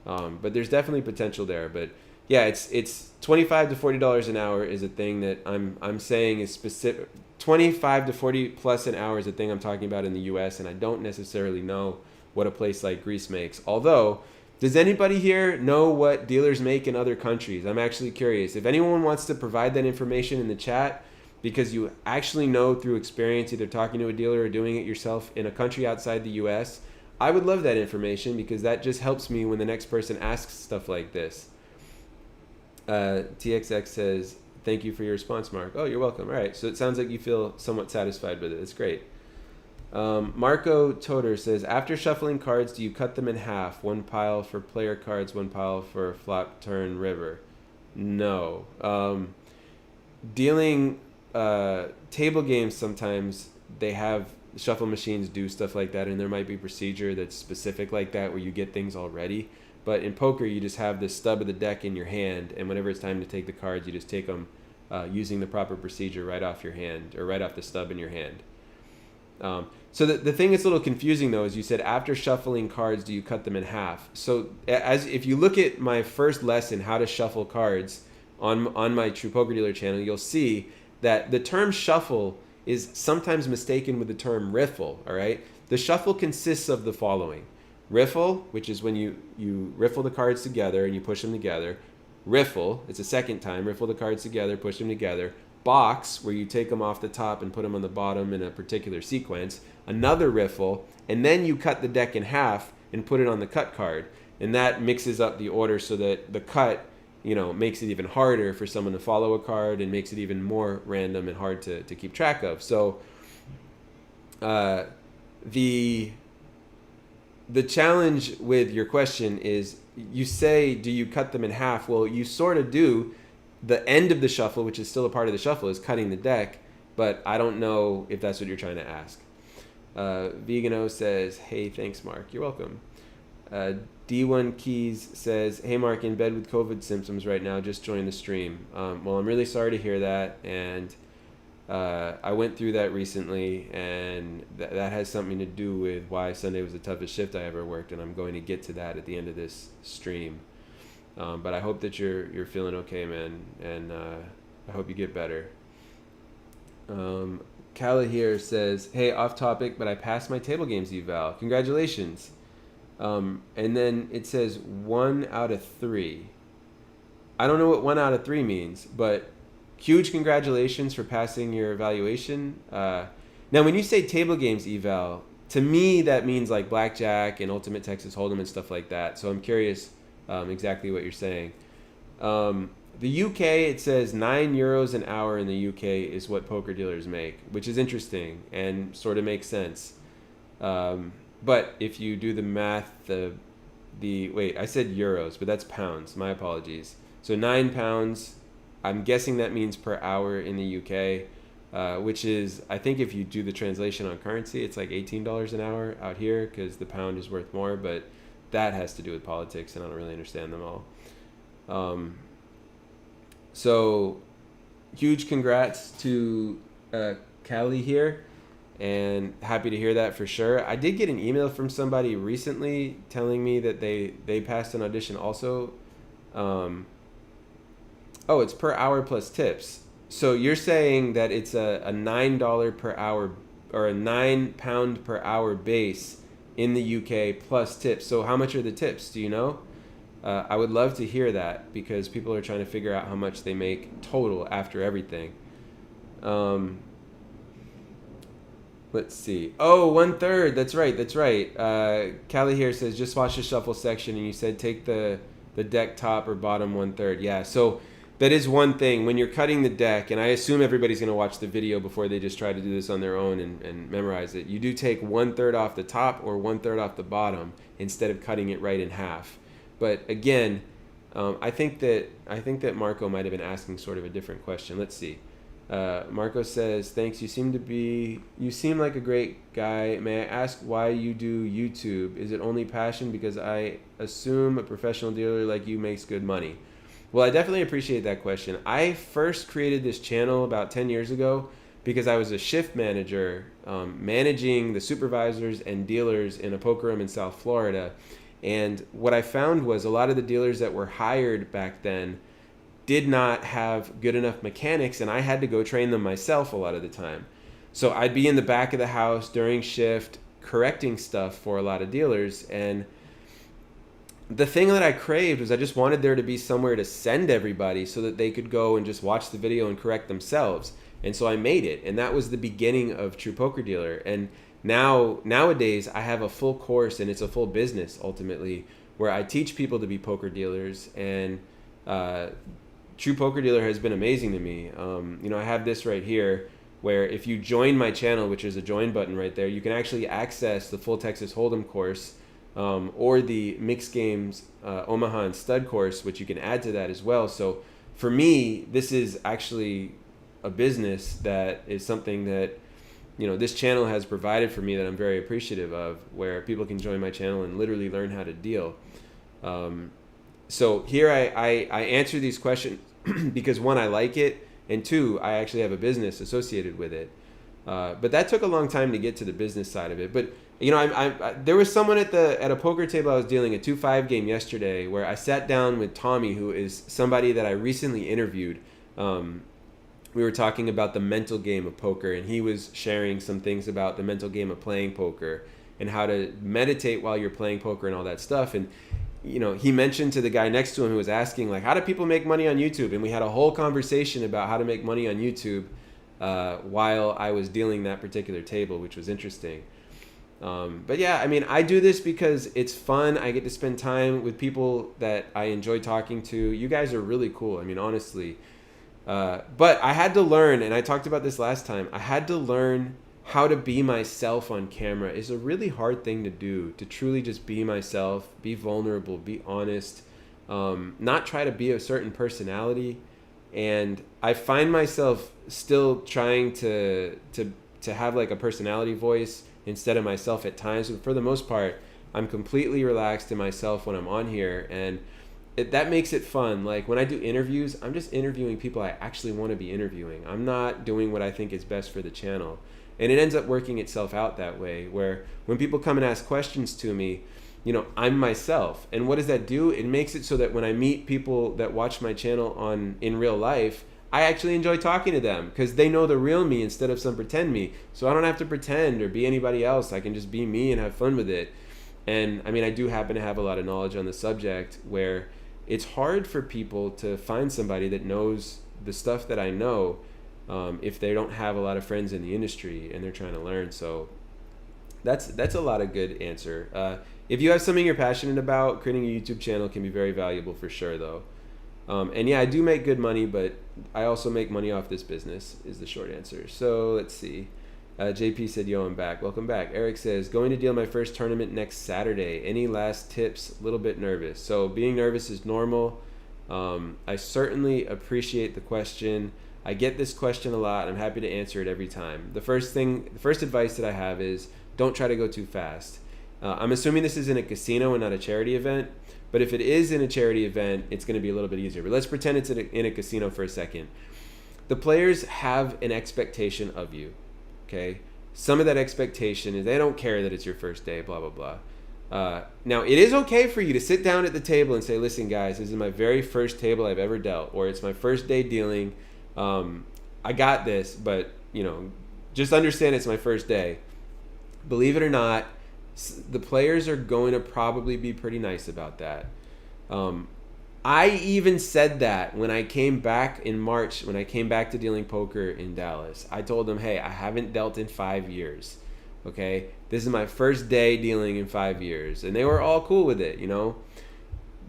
But there's definitely potential there. But yeah, it's $25 to $40 an hour is a thing that I'm saying is specific. 25 to 40 plus an hour is a thing I'm talking about in the U.S., and I don't necessarily know what a place like Greece makes. Although, does anybody here know what dealers make in other countries? I'm actually curious. If anyone wants to provide that information in the chat, because you actually know through experience, either talking to a dealer or doing it yourself in a country outside the U.S., I would love that information, because that just helps me when the next person asks stuff like this. TXX says, thank you for your response, Mark. Oh, you're welcome. All right. So it sounds like you feel somewhat satisfied with it. That's great. Marco Toder says, after shuffling cards, do you cut them in half? One pile for player cards, one pile for flop, turn, river. No. Dealing table games, sometimes they have shuffle machines do stuff like that, and there might be procedure that's specific like that where you get things already. But in poker, you just have the stub of the deck in your hand, and whenever it's time to take the cards, you just take them using the proper procedure right off your hand, or right off the stub in your hand. So the thing that's a little confusing, though, is you said after shuffling cards, do you cut them in half? So if you look at my first lesson, how to shuffle cards, on my True Poker Dealer channel, you'll see that the term shuffle is sometimes mistaken with the term riffle, all right? The shuffle consists of the following. Riffle, which is when you riffle the cards together and you push them together. Riffle, it's a second time, riffle the cards together, push them together. Box, where you take them off the top and put them on the bottom in a particular sequence. Another riffle, and then you cut the deck in half and put it on the cut card. And that mixes up the order so that the cut, makes it even harder for someone to follow a card, and makes it even more random and hard to keep track of. So the challenge with your question is, you say, do you cut them in half? Well, you sort of do. The end of the shuffle, which is still a part of the shuffle, is cutting the deck, but I don't know if that's what you're trying to ask. Vegano says, hey, thanks, Mark. You're welcome. D1 Keys says, hey, Mark, in bed with COVID symptoms right now, just joined the stream. Well, I'm really sorry to hear that, and I went through that recently, and that has something to do with why Sunday was the toughest shift I ever worked, and I'm going to get to that at the end of this stream. But I hope that you're feeling okay, man, and I hope you get better. Kala here says, hey, off topic, but I passed my table games eval. Congratulations. And then it says 1 out of 3. I don't know what 1 out of 3 means, but huge congratulations for passing your evaluation. Now, when you say table games eval, to me that means like blackjack and Ultimate Texas Hold'em and stuff like that. So I'm curious exactly what you're saying. The UK, it says €9 an hour in the UK is what poker dealers make, which is interesting and sort of makes sense. But if you do the math, wait, I said euros, but that's pounds. My apologies. So £9, I'm guessing that means per hour in the UK, which is, I think if you do the translation on currency, it's like $18 an hour out here because the pound is worth more, but that has to do with politics, and I don't really understand them all. So huge congrats to Callie here, and happy to hear that for sure. I did get an email from somebody recently telling me that they passed an audition also. Oh, it's per hour plus tips. So you're saying that it's a $9 per hour or a £9 per hour base in the UK plus tips. So how much are the tips? Do you know? I would love to hear that because people are trying to figure out how much they make total after everything. Let's see. Oh, 1/3. That's right. Callie here says, just watch the shuffle section, and you said take the the deck top or bottom 1/3. Yeah, so that is one thing when you're cutting the deck, and I assume everybody's going to watch the video before they just try to do this on their own and memorize it. You do take 1/3 off the top or 1/3 off the bottom instead of cutting it right in half. But again, I think that Marco might have been asking sort of a different question. Let's see. Marco says, "Thanks. You seem like a great guy. May I ask why you do YouTube? Is it only passion? Because I assume a professional dealer like you makes good money." Well, I definitely appreciate that question. I first created this channel about 10 years ago because I was a shift manager managing the supervisors and dealers in a poker room in South Florida. And what I found was a lot of the dealers that were hired back then did not have good enough mechanics, and I had to go train them myself a lot of the time. So I'd be in the back of the house during shift correcting stuff for a lot of dealers, and the thing that I craved was I just wanted there to be somewhere to send everybody so that they could go and just watch the video and correct themselves. And so I made it, and that was the beginning of True Poker Dealer. And nowadays I have a full course, and it's a full business ultimately, where I teach people to be poker dealers. And True Poker Dealer has been amazing to me. I have this right here where if you join my channel, which is a join button right there, you can actually access the full Texas Hold'em course or the mixed games Omaha and stud course, which you can add to that as well. So for me, this is actually a business that is something that this channel has provided for me that I'm very appreciative of, where people can join my channel and literally learn how to deal. So here I answer these questions because one, I like it, and two, I actually have a business associated with it. But that took a long time to get to the business side of it. But there was someone at a poker table I was dealing a 2-5 game yesterday where I sat down with Tommy, who is somebody that I recently interviewed. We were talking about the mental game of poker, and he was sharing some things about the mental game of playing poker and how to meditate while you're playing poker and all that stuff. And he mentioned to the guy next to him who was asking, like, how do people make money on YouTube? And we had a whole conversation about how to make money on YouTube while I was dealing that particular table, which was interesting. But yeah, I do this because it's fun. I get to spend time with people that I enjoy talking to. You guys are really cool. Honestly. But I had to learn, and I talked about this last time, I had to learn how to be myself on camera. Is a really hard thing to do, to truly just be myself, be vulnerable, be honest, not try to be a certain personality. And I find myself still trying to have like a personality voice instead of myself at times. But for the most part, I'm completely relaxed to myself when I'm on here, and that makes it fun. Like when I do interviews, I'm just interviewing people I actually want to be interviewing. I'm not doing what I think is best for the channel. And it ends up working itself out that way, where when people come and ask questions to me, I'm myself. And what does that do? It makes it so that when I meet people that watch my channel in real life, I actually enjoy talking to them because they know the real me instead of some pretend me. So I don't have to pretend or be anybody else. I can just be me and have fun with it. And I do happen to have a lot of knowledge on the subject, where it's hard for people to find somebody that knows the stuff that I know if they don't have a lot of friends in the industry and they're trying to learn. So that's a lot of good answer. If you have something you're passionate about, creating a YouTube channel can be very valuable for sure, though. And yeah, I do make good money, but I also make money off this business is the short answer. So let's see. JP said, yo, I'm back. Welcome back. Eric says, going to deal my first tournament next Saturday. Any last tips? A little bit nervous. So being nervous is normal. I certainly appreciate the question. I get this question a lot. I'm happy to answer it every time. The first advice that I have is don't try to go too fast. I'm assuming this is in a casino and not a charity event. But if it is in a charity event, it's going to be a little bit easier. But let's pretend it's in a casino for a second. The players have an expectation of you. Okay, some of that expectation is they don't care that it's your first day, blah, blah, blah. Now, it is okay for you to sit down at the table and say, listen, guys, this is my very first table I've ever dealt, or it's my first day dealing. I got this, but, just understand it's my first day. Believe it or not, the players are going to probably be pretty nice about that. I even said that when I came back in March, when I came back to dealing poker in Dallas. I told them, hey, I haven't dealt in 5 years, okay? This is my first day dealing in 5 years. And they were all cool with it,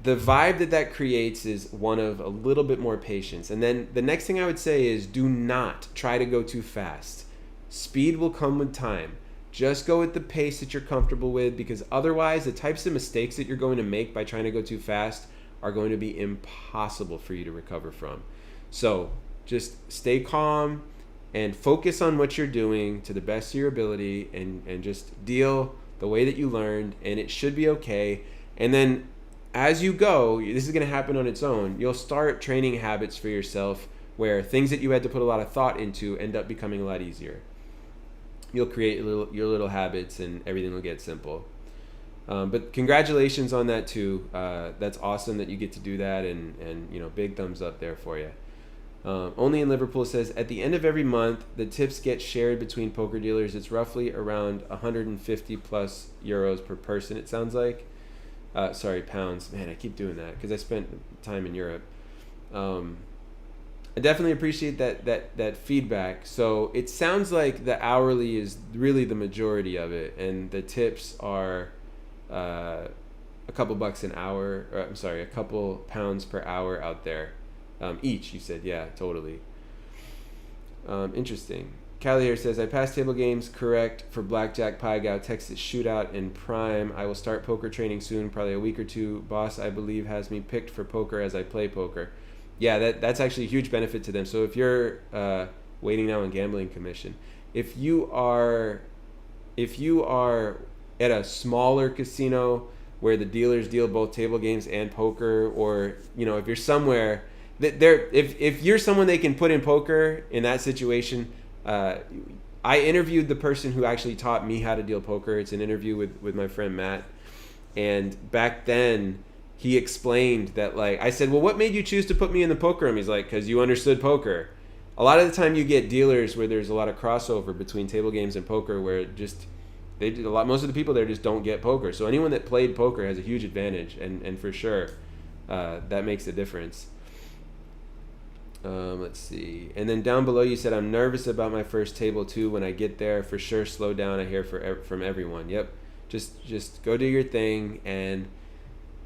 the vibe that creates is one of a little bit more patience. And then the next thing I would say is do not try to go too fast. Speed will come with time. Just go at the pace that you're comfortable with, because otherwise the types of mistakes that you're going to make by trying to go too fast are going to be impossible for you to recover from. So just stay calm and focus on what you're doing to the best of your ability, and just deal the way that you learned, and it should be okay. And then as you go, this is going to happen on its own. You'll start training habits for yourself where things that you had to put a lot of thought into end up becoming a lot easier. You'll create your little habits, and everything will get simple. But congratulations on that too. That's awesome that you get to do that, and big thumbs up there for you. Only in Liverpool says, at the end of every month, the tips get shared between poker dealers. It's roughly around 150 plus euros per person, it sounds like. Pounds. Man, I keep doing that because I spent time in Europe. I definitely appreciate that feedback. So it sounds like the hourly is really the majority of it, and the tips are a couple bucks an hour. A couple pounds per hour out there. Each, you said. Yeah, totally. Interesting. Callie here says, I passed table games correct for Blackjack, Pai Gow, Texas Shootout, and Prime. I will start poker training soon, probably a week or two. Boss, I believe, has me picked for poker as I play poker. Yeah, that's actually a huge benefit to them. So if you're waiting now on gambling commission, if you are at a smaller casino where the dealers deal both table games and poker, or if you're somewhere that if you're someone they can put in poker in that situation. I interviewed the person who actually taught me how to deal poker. It's an interview with my friend Matt, and back then he explained that, like, I said, well, what made you choose to put me in the poker room? He's like, because you understood poker. A lot of the time you get dealers where there's a lot of crossover between table games and poker, where most of the people there just don't get poker. So anyone that played poker has a huge advantage, and for sure that makes a difference. Let's see. And then down below you said, I'm nervous about my first table too. When I get there, for sure slow down. I hear from everyone. Yep. Just go do your thing, and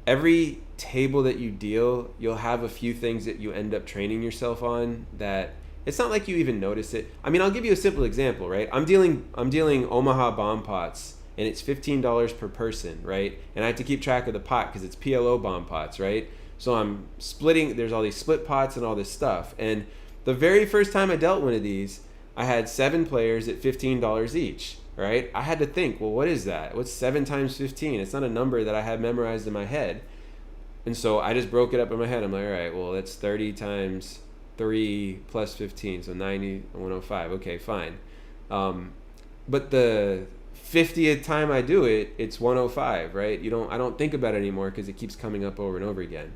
every table that you deal, you'll have a few things that you end up training yourself on that it's not like you even notice it. I mean, I'll give you a simple example, right? I'm dealing Omaha bomb pots, and it's $15 per person, right? And I have to keep track of the pot because it's PLO bomb pots, right? So I'm splitting, there's all these split pots and all this stuff. And the very first time I dealt one of these, I had 7 players at $15 each, right? I had to think, well, what is that? What's 7 times 15? It's not a number that I had memorized in my head. And so I just broke it up in my head. I'm like, all right, well, that's 30 times 3 plus 15, so 90, 105. Okay, fine. But the 50th time I do it, it's 105, right? I don't think about it anymore because it keeps coming up over and over again.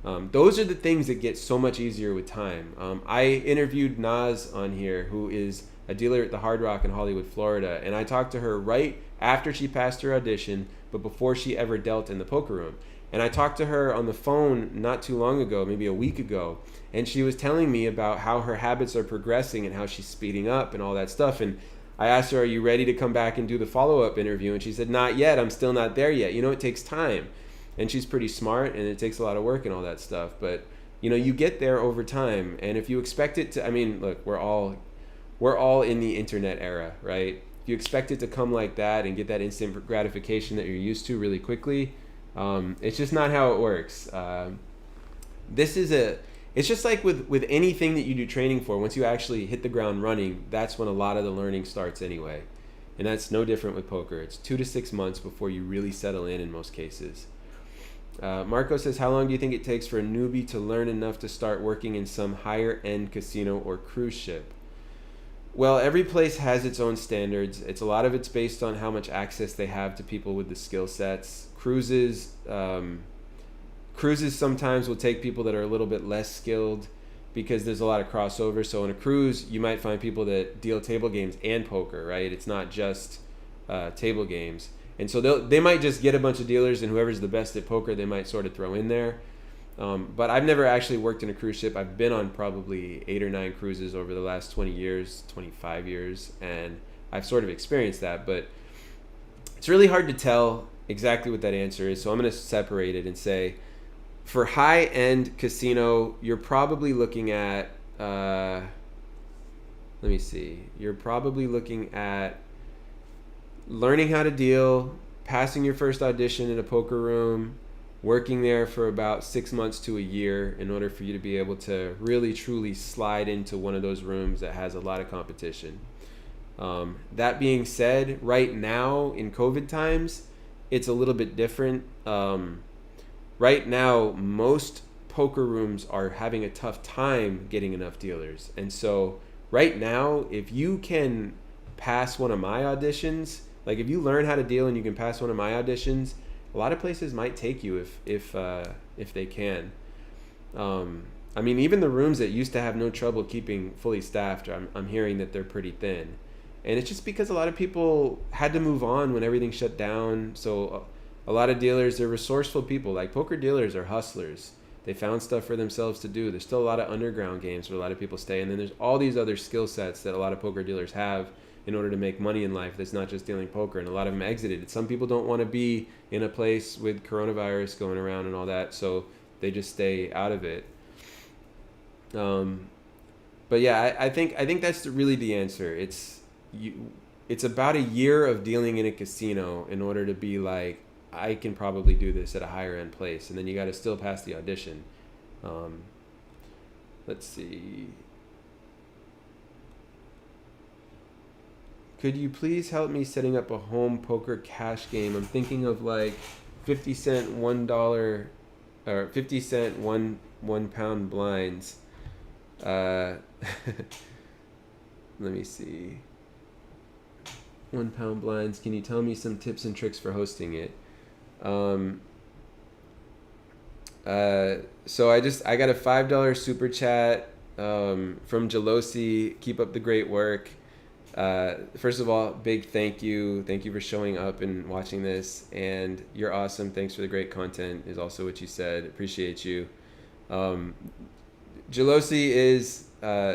Those are the things that get so much easier with time. I interviewed Naz on here, who is a dealer at the Hard Rock in Hollywood, Florida, and I talked to her right after she passed her audition, but before she ever dealt in the poker room. And I talked to her on the phone not too long ago, maybe a week ago, and she was telling me about how her habits are progressing and how she's speeding up and all that stuff. And I asked her, are you ready to come back and do the follow-up interview? And she said, not yet. I'm still not there yet. It takes time. And she's pretty smart, and it takes a lot of work and all that stuff. But, you get there over time. And if you expect it to, I mean, look, we're all in the internet era, right? If you expect it to come like that and get that instant gratification that you're used to really quickly, it's just not how it works. It's just like with anything that you do training for. Once you actually hit the ground running, that's when a lot of the learning starts anyway. And that's no different with poker. It's 2 to 6 months before you really settle in most cases. Marco says, how long do you think it takes for a newbie to learn enough to start working in some higher end casino or cruise ship? Well, every place has its own standards. A lot of it's based on how much access they have to people with the skill sets. Cruises sometimes will take people that are a little bit less skilled because there's a lot of crossover. So in a cruise, you might find people that deal table games and poker, right? It's not just table games. And so they might just get a bunch of dealers, and whoever's the best at poker, they might sort of throw in there. But I've never actually worked in a cruise ship. I've been on probably 8 or 9 cruises over the last 20 years, 25 years, and I've sort of experienced that. But it's really hard to tell exactly what that answer is. So I'm going to separate it and say, for high-end casino, you're probably looking at, let me see, you're probably looking at learning how to deal, passing your first audition in a poker room, working there for about 6 months to a year in order for you to be able to really truly slide into one of those rooms that has a lot of competition. That being said, right now in COVID times, it's a little bit different. Right now, most poker rooms are having a tough time getting enough dealers. And so right now, if you can pass one of my auditions, like if you learn how to deal and you can pass one of my auditions, a lot of places might take you if they can. I mean, even the rooms that used to have no trouble keeping fully staffed, I'm hearing that they're pretty thin. And it's just because a lot of people had to move on when everything shut down. So a lot of dealers, they're resourceful people. Like poker dealers are hustlers. They found stuff for themselves to do. There's still a lot of underground games where a lot of people stay. And then there's all these other skill sets that a lot of poker dealers have in order to make money in life that's not just dealing poker. And a lot of them exited. Some people don't want to be in a place with coronavirus going around and all that, so they just stay out of it. But yeah, I think that's really the answer. It's about a year of dealing in a casino in order to be like, I can probably do this at a higher end place, and then you got to still pass the audition. Let's see. Could you please help me setting up a home poker cash game? I'm thinking of like 50 cent $1 or 50 cent one pound blinds. Let me see. 1 pound blinds. Can you tell me some tips and tricks for hosting it? So I got a $5 super chat from Jelosi. Keep up the great work. First of all, big thank you for showing up and watching this, and you're awesome. Thanks for the great content is also what you said. Appreciate you. Jelosi is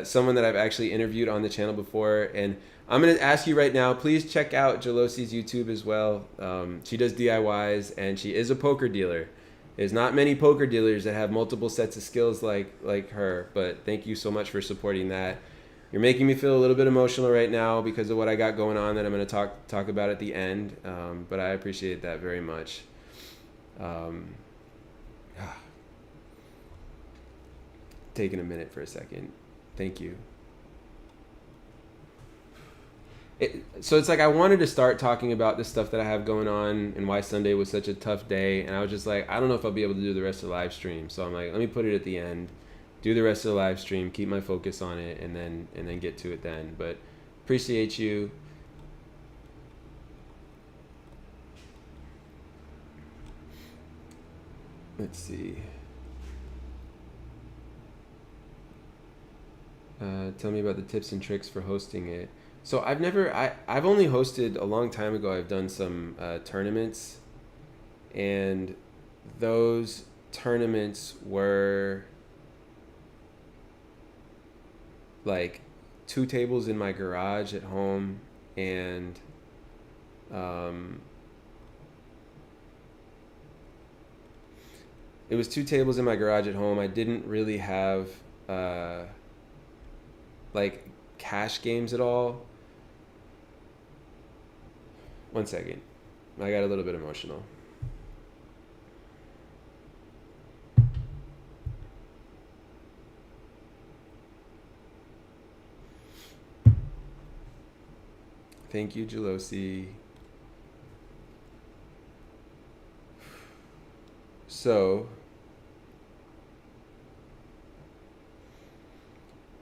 someone that I've actually interviewed on the channel before, and I'm going to ask you right now, please check out Jelosi's YouTube as well. She does DIYs, and she is a poker dealer. There's not many poker dealers that have multiple sets of skills like her, but thank you so much for supporting that. You're making me feel a little bit emotional right now because of what I got going on that I'm going to talk about at the end, but I appreciate that very much. Taking a minute for a second. Thank you. So it's like I wanted to start talking about the stuff that I have going on and why Sunday was such a tough day, and I was just like, I don't know if I'll be able to do the rest of the live stream, so I'm like, let me put it at the end. Do the rest of the live stream, keep my focus on it, and then get to it then. But appreciate you. Let's see. Tell me about the tips and tricks for hosting it. So I've only hosted a long time ago. I've done some tournaments, and those tournaments were like 2 tables in my garage at home, and it was 2 tables in my garage at home. I didn't really have like cash games at all. One second, I got a little bit emotional. Thank you, Jelosi. So,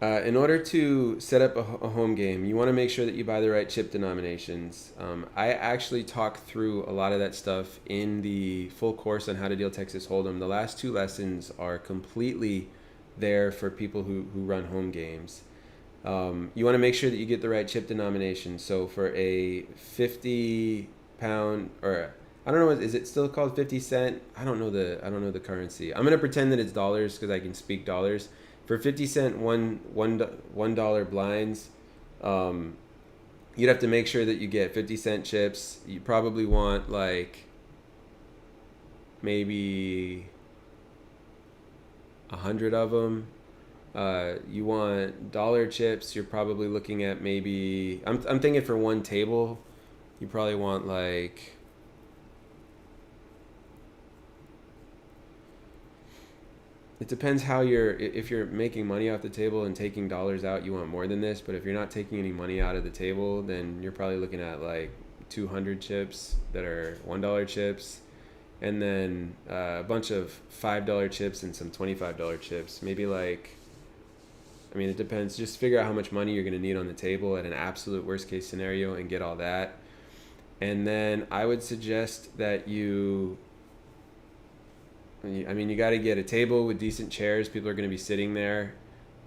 in order to set up a home game, you want to make sure that you buy the right chip denominations. I actually talk through a lot of that stuff in the full course on how to deal Texas Hold'em. The last 2 lessons are completely there for people who run home games. You want to make sure that you get the right chip denomination. So for a 50 pound, or I don't know, is it still called 50 cent? I don't know the currency. I'm going to pretend that it's dollars because I can speak dollars. For 50 cent $1 blinds, you'd have to make sure that you get 50 cent chips. You probably want like maybe 100 of them. You want dollar chips, you're probably looking at maybe, I'm thinking for one table, you probably want like, it depends how if you're making money off the table and taking dollars out, you want more than this. But if you're not taking any money out of the table, then you're probably looking at like 200 chips that are $1 chips, and then a bunch of $5 chips and some $25 chips. Maybe like, I mean, it depends. Just figure out how much money you're going to need on the table at an absolute worst case scenario and get all that. And then I would suggest that you got to get a table with decent chairs. People are going to be sitting there.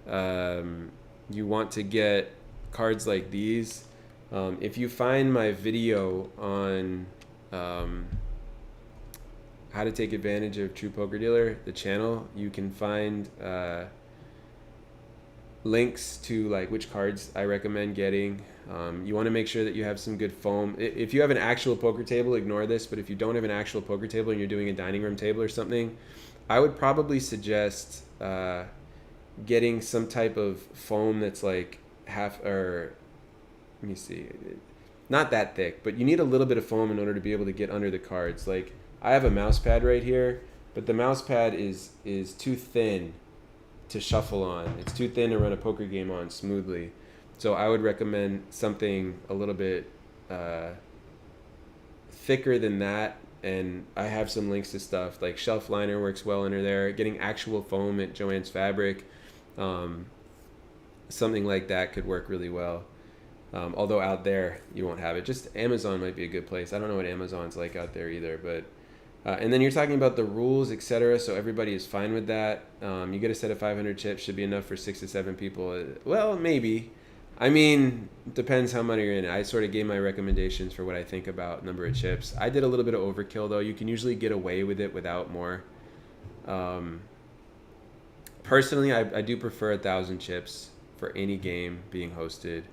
You want to get cards like these. If you find my video on how to take advantage of True Poker Dealer, the channel, you can find links to like which cards I recommend getting. You want to make sure that you have some good foam. If you have an actual poker table, ignore this, but if you don't have an actual poker table and you're doing a dining room table or something, I would probably suggest getting some type of foam that's like let me see, not that thick, but you need a little bit of foam in order to be able to get under the cards. Like, I have a mouse pad right here, but the mouse pad is too thin to shuffle on. It's too thin to run a poker game on smoothly. So I would recommend something a little bit thicker than that. And I have some links to stuff like shelf liner works well under there. Getting actual foam at Joann's Fabric, something like that could work really well. Although out there you won't have it. Just Amazon might be a good place. I don't know what Amazon's like out there either, but and then you're talking about the rules, etc. So everybody is fine with that. You get a set of 500 chips, should be enough for 6 to 7 people. Well, maybe. I mean, depends how many you're in. I sort of gave my recommendations for what I think about number of chips. I did a little bit of overkill though. You can usually get away with it without more. Personally, I do prefer 1,000 chips for any game being hosted.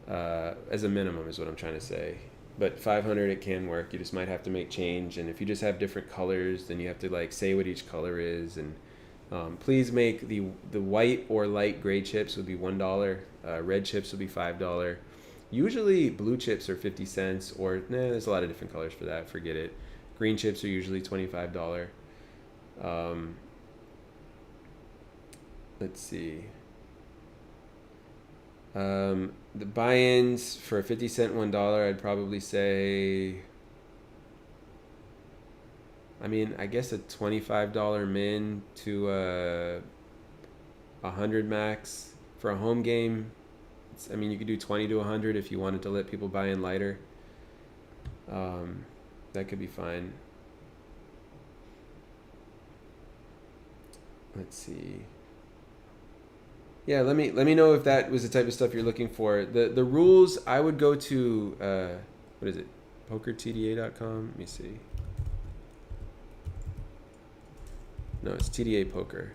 As a minimum is what I'm trying to say. But 500, it can work. You just might have to make change. And if you just have different colors, then you have to like say what each color is. And please make the white or light gray chips would be $1. Red chips would be $5. Usually blue chips are 50 cents, or there's a lot of different colors for that. Forget it. Green chips are usually $25. Let's see. The buy-ins for 50 cent $1, I'd probably say, I mean, I guess a $25 min to a 100 max for a home game. I mean, you could do 20 to 100 if you wanted to let people buy in lighter. That could be fine. Let's see. Yeah, let me know if that was the type of stuff you're looking for. The rules, I would go to, what is it, pokertda.com? Let me see. No, it's TDA Poker.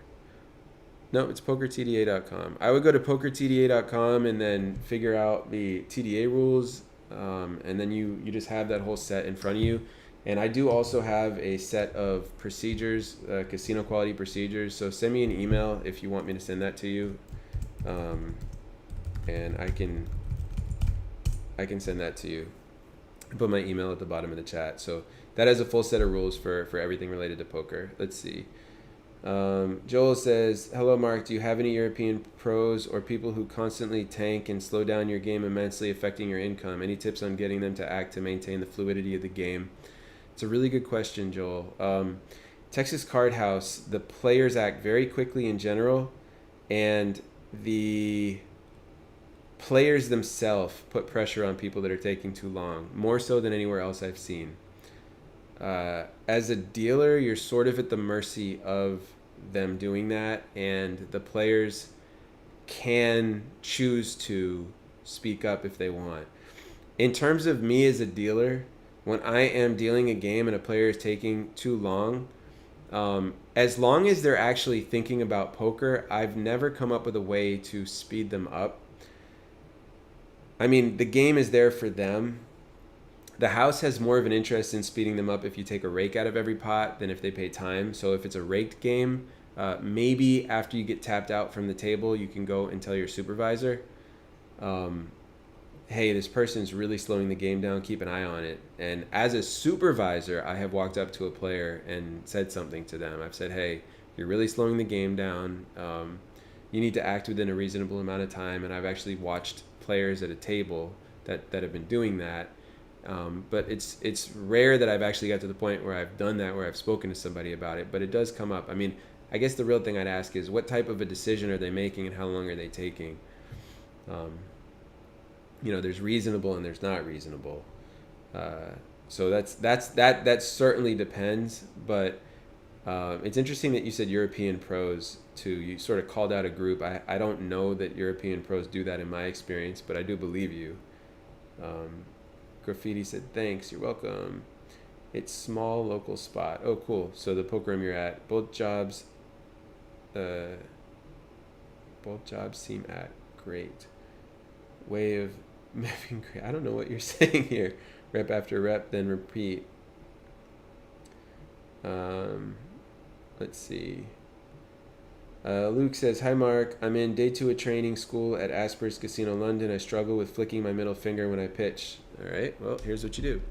No, it's pokertda.com. I would go to pokertda.com and then figure out the TDA rules, and then you just have that whole set in front of you. And I do also have a set of procedures, casino quality procedures. So send me an email if you want me to send that to you. And I can send that to you. I put my email at the bottom of the chat. So that has a full set of rules for everything related to poker. Let's see. Joel says, hello, Mark. Do you have any European pros or people who constantly tank and slow down your game immensely, affecting your income? Any tips on getting them to act to maintain the fluidity of the game? It's a really good question, Joel. Texas Card House, the players act very quickly in general, and the players themselves put pressure on people that are taking too long, more so than anywhere else I've seen. As a dealer, you're sort of at the mercy of them doing that, and the players can choose to speak up if they want. In terms of me as a dealer, when I am dealing a game and a player is taking too long, as long as they're actually thinking about poker, I've never come up with a way to speed them up. I mean, the game is there for them. The house has more of an interest in speeding them up if you take a rake out of every pot than if they pay time. So if it's a raked game, Maybe after you get tapped out from the table, you can go and tell your supervisor, hey, this person's really slowing the game down. Keep an eye on it. And as a supervisor, I have walked up to a player and said something to them. I've said, hey, you're really slowing the game down. You need to act within a reasonable amount of time. And I've actually watched players at a table that have been doing that. But it's rare that I've actually got to the point where I've done that, where I've spoken to somebody about it. But it does come up. I mean, I guess the real thing I'd ask is, what type of a decision are they making and how long are they taking? There's reasonable and there's not reasonable. So that certainly depends. But it's interesting that you said European pros too. You sort of called out a group. I don't know that European pros do that in my experience, but I do believe you. Graffiti said, thanks, you're welcome. It's small local spot. Oh, cool. So the poker room you're at, both jobs seem at great. Way of mapping great. I don't know what you're saying here. Rep after rep, then repeat. Let's see. Luke says, hi Mark, I'm in day 2 of training school at Asper's Casino London. I struggle with flicking my middle finger when I pitch. All right, well, here's what you do.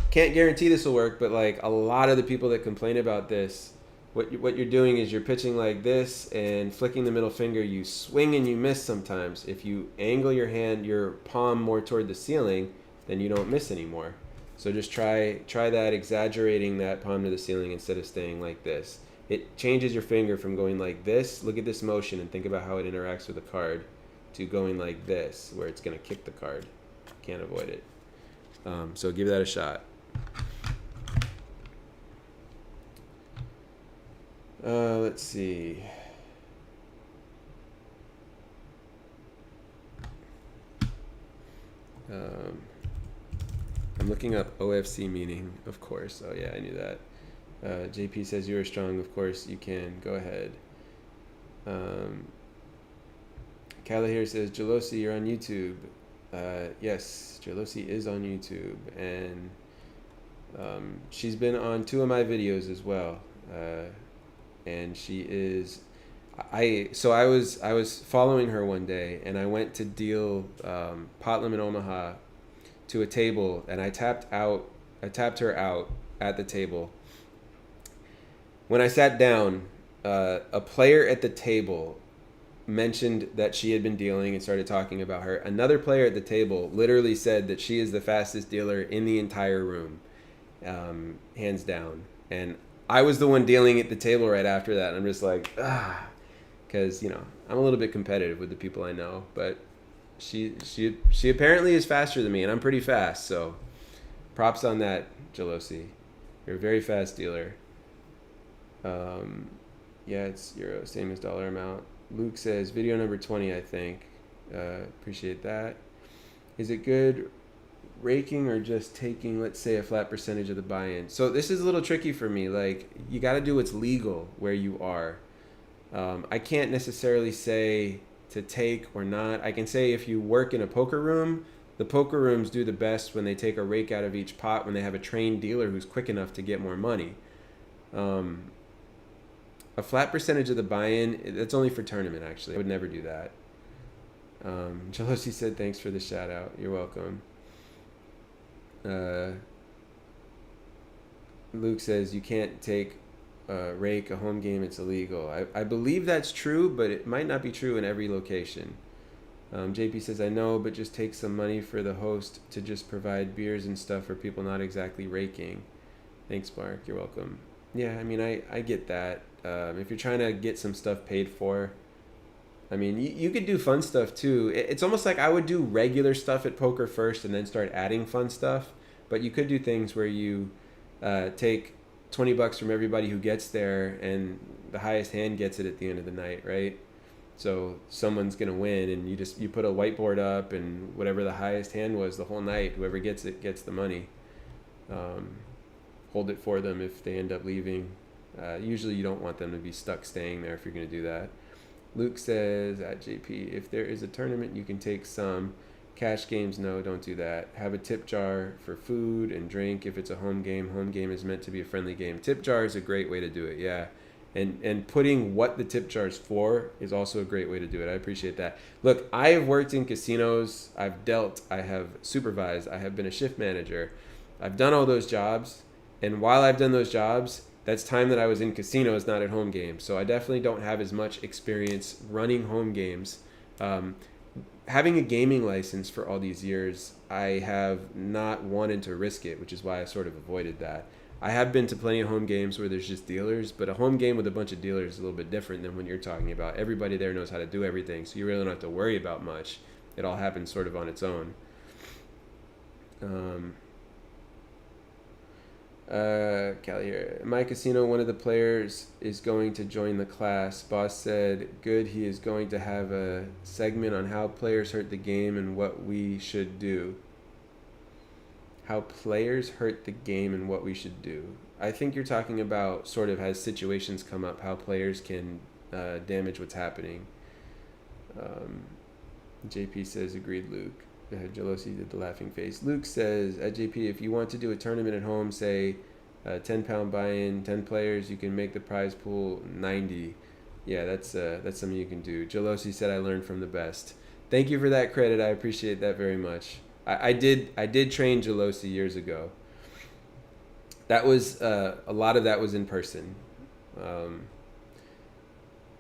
Can't guarantee this will work, but like a lot of the people that complain about this, what you're doing is you're pitching like this and flicking the middle finger. You swing and you miss sometimes. If you angle your hand, your palm more toward the ceiling, then you don't miss anymore. So just try that, exaggerating that palm to the ceiling instead of staying like this. It changes your finger from going like this. Look at this motion and think about how it interacts with the card, to going like this, where it's going to kick the card. Can't avoid it. So give that a shot. Let's see. I'm looking up OFC meaning, of course. Oh yeah, I knew that. JP says you are strong. Of course you can. Go ahead. Calahir says, Jalosi, you're on YouTube. Yes, Jalosi is on YouTube, and she's been on 2 of my videos as well. And she is, I was following her one day, and I went to deal Potlam in Omaha to a table, and I tapped her out at the table. When I sat down, a player at the table mentioned that she had been dealing and started talking about her. Another player at the table literally said that she is the fastest dealer in the entire room, hands down. And I was the one dealing at the table right after that. And I'm just like, because, I'm a little bit competitive with the people I know, but she apparently is faster than me, and I'm pretty fast. So props on that, Jalosi. You're a very fast dealer. Yeah, it's euro, same as dollar amount. Luke says, video number 20, I think. Appreciate that. Is it good raking or just taking, let's say, a flat percentage of the buy-in? So this is a little tricky for me. Like, you got to do what's legal where you are. I can't necessarily say to take or not. I can say if you work in a poker room, the poker rooms do the best when they take a rake out of each pot when they have a trained dealer who's quick enough to get more money. A flat percentage of the buy-in, that's only for tournament, actually. I would never do that. Jalosi said, thanks for the shout out. You're welcome. Luke says, you can't take rake a home game, it's illegal. I believe that's true, but it might not be true in every location. JP says, I know, but just take some money for the host to just provide beers and stuff for people not exactly raking. Thanks, Mark. You're welcome. Yeah, I mean, I get that. If you're trying to get some stuff paid for, I mean, you could do fun stuff too. It's almost like I would do regular stuff at poker first and then start adding fun stuff. But you could do things where you take $20 from everybody who gets there, and the highest hand gets it at the end of the night, right? So someone's gonna win, and you put a whiteboard up, and whatever the highest hand was the whole night, whoever gets it gets the money. Hold it for them if they end up leaving. Usually you don't want them to be stuck staying there if you're going to do that. Luke says at JP, if there is a tournament, you can take some, Cash games, no, don't do that. Have a tip jar for food and drink if it's a home game. Home game is meant to be a friendly game. Tip jar is a great way to do it, yeah. And putting what the tip jar is for is also a great way to do it. I appreciate that. Look, I have worked in casinos. I've dealt. I have supervised. I have been a shift manager. I've done all those jobs. And while I've done those jobs, that's time that I was in casinos, not at home games. So I definitely don't have as much experience running home games. Having a gaming license for all these years, I have not wanted to risk it, which is why I sort of avoided that. I have been to plenty of home games where there's just dealers, but a home game with a bunch of dealers is a little bit different than when you're talking about everybody there knows how to do everything, so you really don't have to worry about much. It all happens sort of on its own. Callie here. In my casino, one of the players is going to join the class. Boss said, good, he is going to have a segment on how players hurt the game and what we should do. How players hurt the game and what we should do. I think you're talking about sort of as situations come up, how players can damage what's happening. JP says, agreed, Luke. Jalosi did the laughing face. Luke says, at JP, if you want to do a tournament at home, say 10-pound buy-in, 10 players, you can make the prize pool 90. Yeah, that's something you can do. Jalosi said, I learned from the best. Thank you for that credit. I appreciate that very much. I did train Jalosi years ago. That was a lot of that was in person.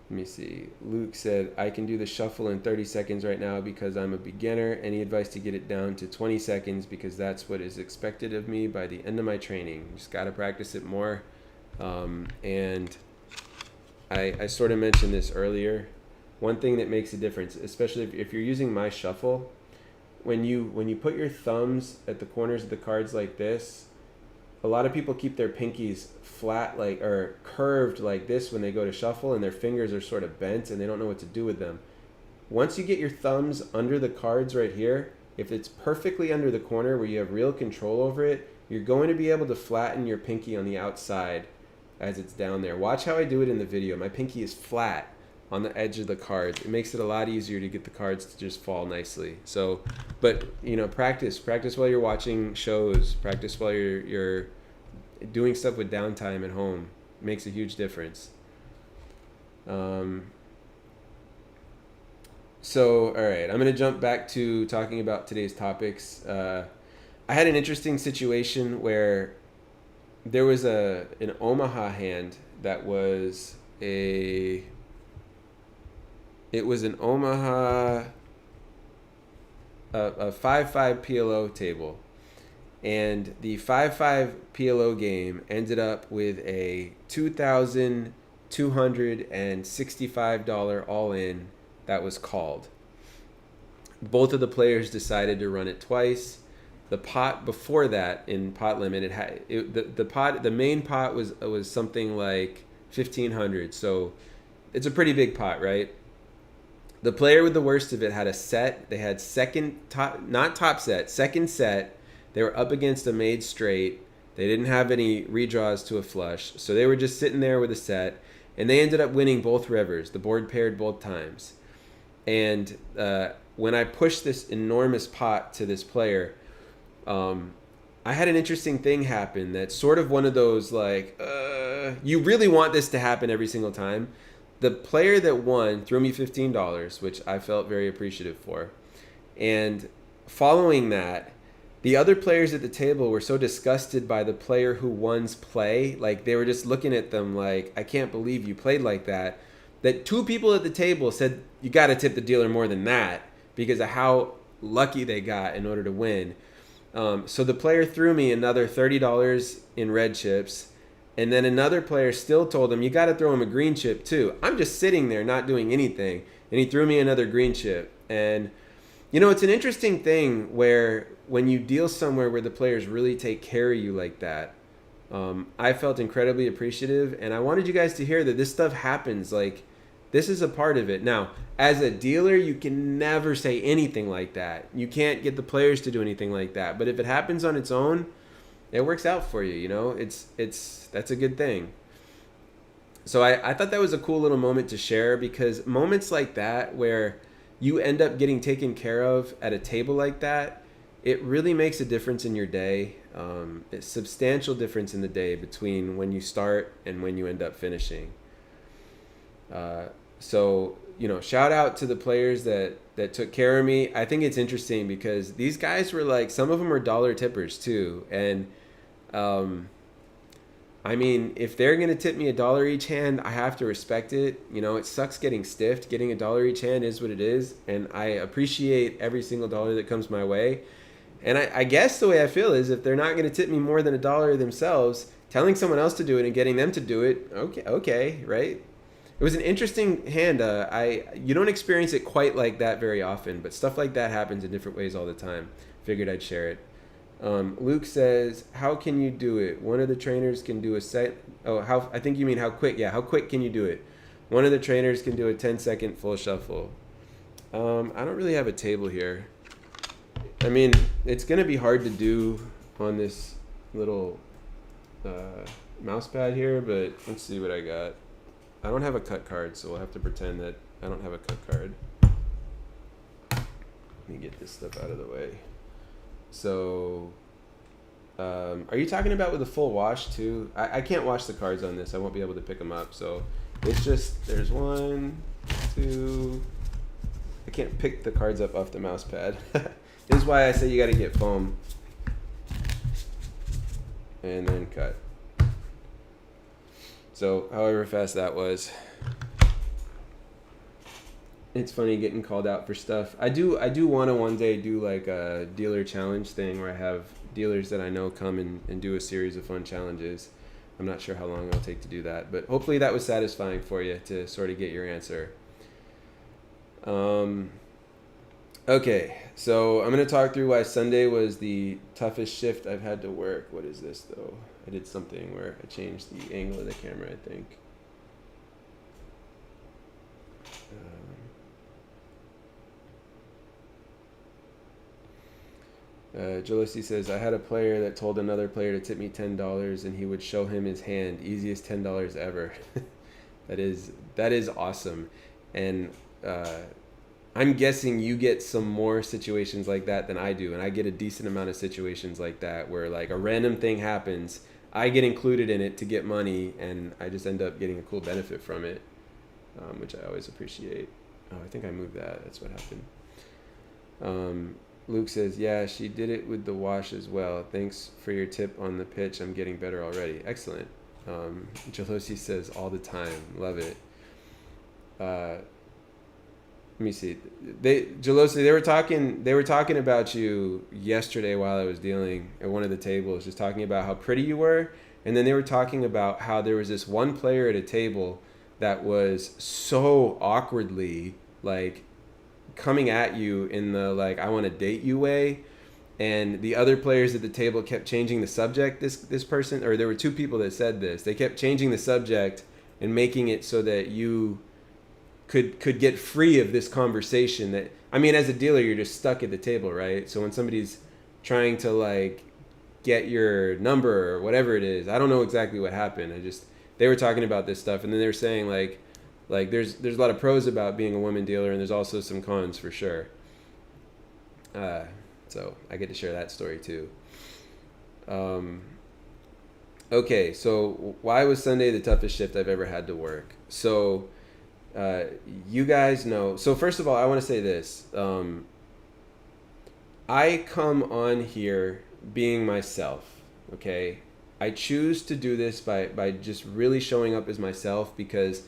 Let me see. Luke said, I can do the shuffle in 30 seconds right now because I'm a beginner. Any advice to get it down to 20 seconds because that's what is expected of me by the end of my training. Just got to practice it more. And I sort of mentioned this earlier. One thing that makes a difference, especially if you're using my shuffle, when you put your thumbs at the corners of the cards like this, a lot of people keep their pinkies flat or curved like this when they go to shuffle, and their fingers are sort of bent and they don't know what to do with them. Once you get your thumbs under the cards right here, if it's perfectly under the corner where you have real control over it, you're going to be able to flatten your pinky on the outside as it's down there. Watch how I do it in the video. My pinky is flat on the edge of the cards. It makes it a lot easier to get the cards to just fall nicely. So, but practice while you're watching shows, practice while you're doing stuff with downtime at home. It makes a huge difference. So, all right, I'm going to jump back to talking about today's topics. I had an interesting situation where there was an Omaha hand that was an Omaha, a 5-5 PLO table. And the 5-5 PLO game ended up with a $2,265 all-in that was called. Both of the players decided to run it twice. The pot before that in pot limit, the main pot was something like $1,500. So it's a pretty big pot, right? The player with the worst of it had a set. They had second set. They were up against a made straight. They didn't have any redraws to a flush. So they were just sitting there with a set. And they ended up winning both rivers. The board paired both times. And when I pushed this enormous pot to this player, I had an interesting thing happen that's sort of one of those you really want this to happen every single time. The player that won threw me $15, which I felt very appreciative for. And following that, the other players at the table were so disgusted by the player who won's play, like they were just looking at them like, I can't believe you played like that, that two people at the table said, you got to tip the dealer more than that because of how lucky they got in order to win. So the player threw me another $30 in red chips. And then another player still told him, you got to throw him a green chip too. I'm just sitting there not doing anything. And he threw me another green chip. And, it's an interesting thing where when you deal somewhere where the players really take care of you like that, I felt incredibly appreciative. And I wanted you guys to hear that this stuff happens. Like, this is a part of it. Now, as a dealer, you can never say anything like that. You can't get the players to do anything like that. But if it happens on its own, it works out for you, that's a good thing. So I thought that was a cool little moment to share because moments like that where you end up getting taken care of at a table like that, it really makes a difference in your day. It's a substantial difference in the day between when you start and when you end up finishing. So, shout out to the players that took care of me. I think it's interesting because these guys were like, some of them are dollar tippers too. And, I mean, if they're going to tip me $1 each hand, I have to respect it. It sucks getting stiffed. Getting $1 each hand is what it is. And I appreciate every single dollar that comes my way. And I guess the way I feel is if they're not going to tip me more than $1 themselves, telling someone else to do it and getting them to do it, okay, right? It was an interesting hand. You don't experience it quite like that very often, but stuff like that happens in different ways all the time. Figured I'd share it. Luke says, how can you do it? One of the trainers can do a set. Oh, I think you mean how quick. Yeah, how quick can you do it? One of the trainers can do a 10-second full shuffle. I don't really have a table here. I mean, it's going to be hard to do on this little mouse pad here, but let's see what I got. I don't have a cut card, so we'll have to pretend that I don't have a cut card. Let me get this stuff out of the way. So, are you talking about with a full wash too? I can't wash the cards on this. I won't be able to pick them up. So, it's just, there's 1, 2. I can't pick the cards up off the mouse pad. This is why I say you got to get foam. And then cut. So, however fast that was. It's funny getting called out for stuff. I do want to one day do like a dealer challenge thing where I have dealers that I know come and do a series of fun challenges. I'm not sure how long it'll take to do that, but hopefully that was satisfying for you to sort of get your answer. Okay, so I'm going to talk through why Sunday was the toughest shift I've had to work. What is this though? I did something where I changed the angle of the camera, I think. Jalosi says, I had a player that told another player to tip me $10 and he would show him his hand. Easiest $10 ever. That is awesome. And I'm guessing you get some more situations like that than I do. And I get a decent amount of situations like that where like a random thing happens. I get included in it to get money and I just end up getting a cool benefit from it, which I always appreciate. Oh, I think I moved that. That's what happened. Luke says, yeah, she did it with the wash as well. Thanks for your tip on the pitch. I'm getting better already. Excellent. Jalosi says, all the time. Love it. Let me see. Jalosi, they were talking about you yesterday while I was dealing at one of the tables, just talking about how pretty you were. And then they were talking about how there was this one player at a table that was so awkwardly like coming at you in the like I want to date you way, and the other players at the table kept changing the subject. This person, or there were 2 people that said this, they kept changing the subject and making it so that you could get free of this conversation. That, I mean, as a dealer you're just stuck at the table, right? So when somebody's trying to like get your number or whatever it is, I don't know exactly what happened. They were talking about this stuff, and then they were saying like there's a lot of pros about being a woman dealer, and there's also some cons for sure. So I get to share that story too. Okay, so why was Sunday the toughest shift I've ever had to work? So you guys know. So first of all, I want to say this. I come on here being myself. Okay, I choose to do this by just really showing up as myself, because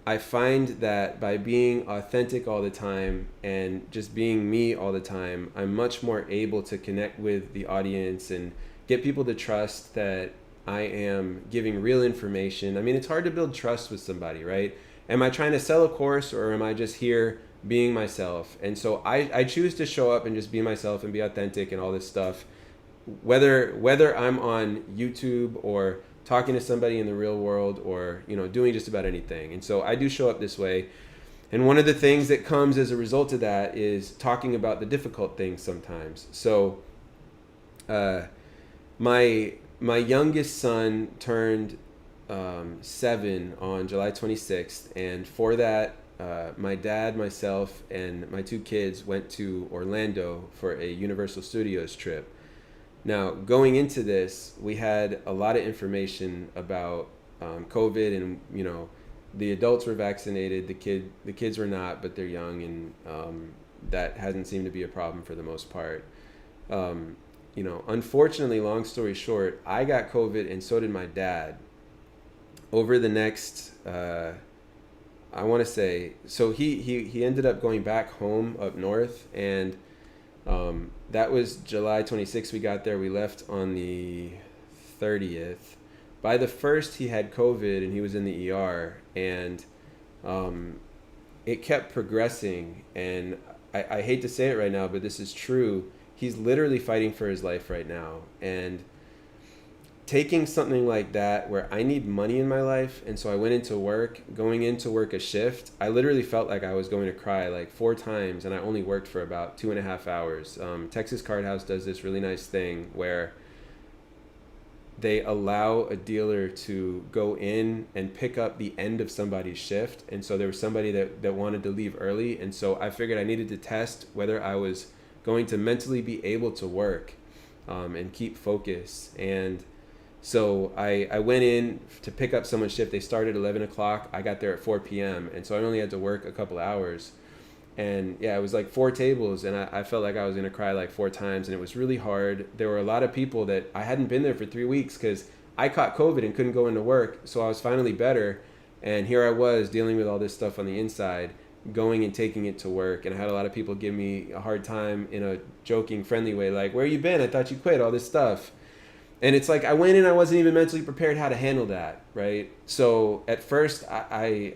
I find that by being authentic all the time and just being me all the time, I'm much more able to connect with the audience and get people to trust that I am giving real information. I mean, it's hard to build trust with somebody, right? Am I trying to sell a course, or am I just here being myself? And so I choose to show up and just be myself and be authentic and all this stuff, whether I'm on YouTube or talking to somebody in the real world, or doing just about anything. And so I do show up this way. And one of the things that comes as a result of that is talking about the difficult things sometimes. So my youngest son turned 7 on July 26th, and for that my dad, myself, and my two kids went to Orlando for a Universal Studios trip. Now, going into this, we had a lot of information about COVID, and the adults were vaccinated, the kids were not, but they're young, and that hasn't seemed to be a problem for the most part. Unfortunately, long story short, I got COVID, and so did my dad. Over the next, I want to say, so he ended up going back home up north, and that was July 26th. We got there. We left on the 30th. By the 1st, he had COVID, and he was in the ER, and it kept progressing. And I hate to say it right now, but this is true. He's literally fighting for his life right now. And taking something like that where I need money in my life, and so I went into work, going into work a shift, I literally felt like I was going to cry like 4 times, and I only worked for about 2.5 hours. Texas Card House does this really nice thing where they allow a dealer to go in and pick up the end of somebody's shift. And so there was somebody that wanted to leave early, and so I figured I needed to test whether I was going to mentally be able to work and keep focus. And so I went in to pick up someone's shift. They started at 11 o'clock. I got there at 4 p.m. And so I only had to work a couple hours. And yeah, it was like 4 tables, and I felt like I was going to cry like 4 times, and it was really hard. There were a lot of people that I hadn't been there for 3 weeks because I caught COVID and couldn't go into work. So I was finally better. And here I was dealing with all this stuff on the inside, going and taking it to work. And I had a lot of people give me a hard time in a joking, friendly way, like, "Where you been? I thought you quit," all this stuff. And it's like I went in, I wasn't even mentally prepared how to handle that, right? So at first I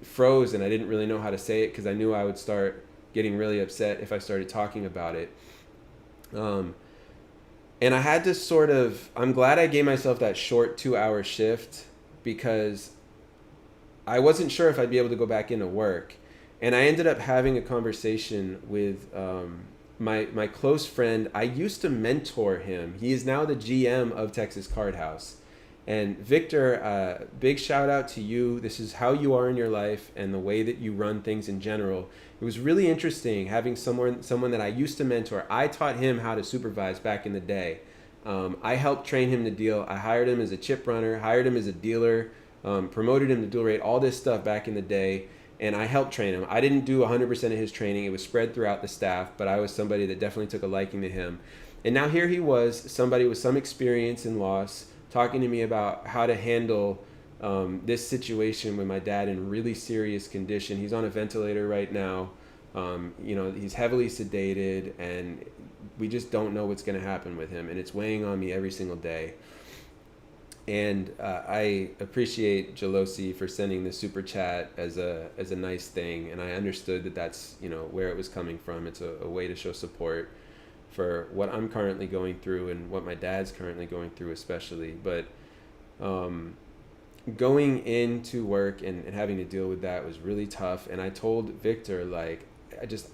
froze, and I didn't really know how to say it because I knew I would start getting really upset if I started talking about it. And I had to I'm glad I gave myself that short 2-hour shift because I wasn't sure if I'd be able to go back into work. And I ended up having a conversation with my close friend. I used to mentor him. He is now the GM of Texas Card House. And Victor, big shout out to you. This is how you are in your life and the way that you run things in general. It was really interesting having someone that I used to mentor. I taught him how to supervise back in the day. I helped train him to deal. I hired him as a chip runner, hired him as a dealer, promoted him to dual rate, all this stuff back in the day. And I helped train him. I didn't do 100% of his training. It was spread throughout the staff, but I was somebody that definitely took a liking to him. And now here he was, somebody with some experience in loss, talking to me about how to handle this situation with my dad in really serious condition. He's on a ventilator right now. He's heavily sedated, and we just don't know what's going to happen with him. And it's weighing on me every single day. And I appreciate Jalosi for sending the super chat as a nice thing, and I understood that that's where it was coming from. It's a way to show support for what I'm currently going through and what my dad's currently going through, especially. But going into work and having to deal with that was really tough. And I told Victor, like,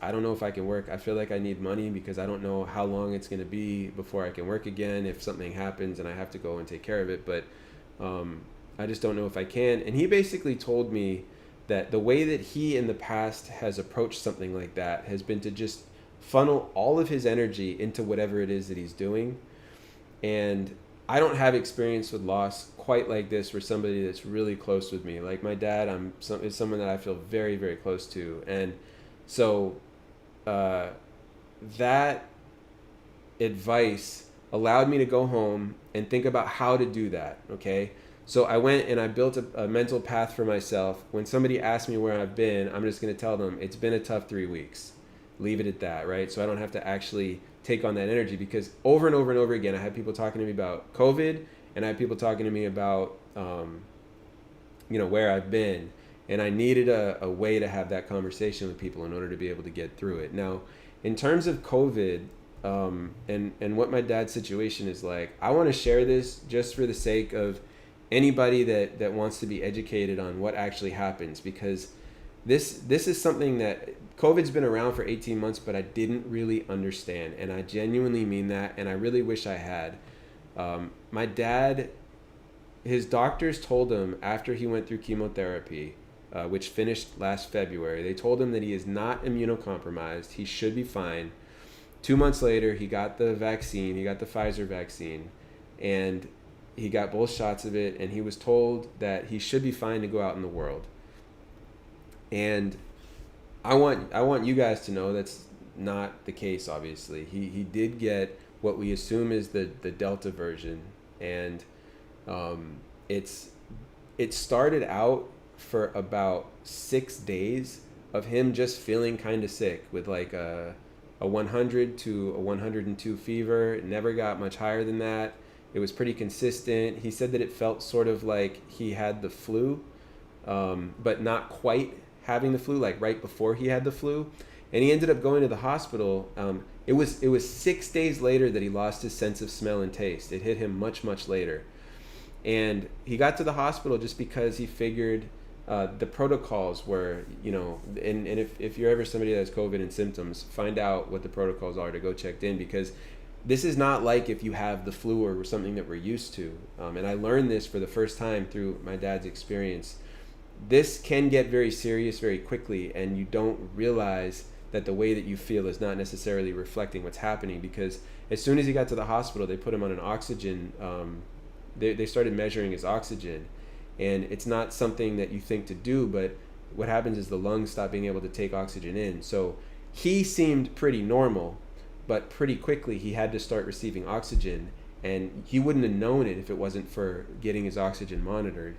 I don't know if I can work. I feel like I need money because I don't know how long it's going to be before I can work again if something happens and I have to go and take care of it. But I just don't know if I can. And he basically told me that the way that he in the past has approached something like that has been to just funnel all of his energy into whatever it is that he's doing. And I don't have experience with loss quite like this for somebody that's really close with me. Like my dad, is someone that I feel very, very close to. And so that advice allowed me to go home and think about how to do that, okay? So I went and I built a mental path for myself. When somebody asks me where I've been, I'm just going to tell them it's been a tough 3 weeks. Leave it at that, right? So I don't have to actually take on that energy, because over and over and over again, I had people talking to me about COVID, and I had people talking to me about, where I've been. And I needed a way to have that conversation with people in order to be able to get through it. Now, in terms of COVID and what my dad's situation is like, I want to share this just for the sake of anybody that wants to be educated on what actually happens, because this is something that COVID's been around for 18 months, but I didn't really understand. And I genuinely mean that. And I really wish I had. My dad, his doctors told him after he went through chemotherapy which finished last February. They told him that he is not immunocompromised. He should be fine. 2 months later, he got the vaccine. He got the Pfizer vaccine, and he got both shots of it, and he was told that he should be fine to go out in the world. And I want you guys to know that's not the case, obviously. He did get what we assume is the Delta version, and it started out for about 6 days of him just feeling kind of sick with like a 100 to a 102 fever. It never got much higher than that. It was pretty consistent. He said that it felt sort of like he had the flu, but not quite having the flu, like right before he had the flu. And he ended up going to the hospital. It was 6 days later that he lost his sense of smell and taste. It hit him much, much later. And he got to the hospital just because he figured the protocols were, and if you're ever somebody that has COVID and symptoms, find out what the protocols are to go checked in, because this is not like if you have the flu or something that we're used to. And I learned this for the first time through my dad's experience. This can get very serious very quickly, and you don't realize that the way that you feel is not necessarily reflecting what's happening, because as soon as he got to the hospital, they put him on an oxygen, they started measuring his oxygen. And it's not something that you think to do, but what happens is the lungs stop being able to take oxygen in. So he seemed pretty normal, but pretty quickly he had to start receiving oxygen, and he wouldn't have known it if it wasn't for getting his oxygen monitored.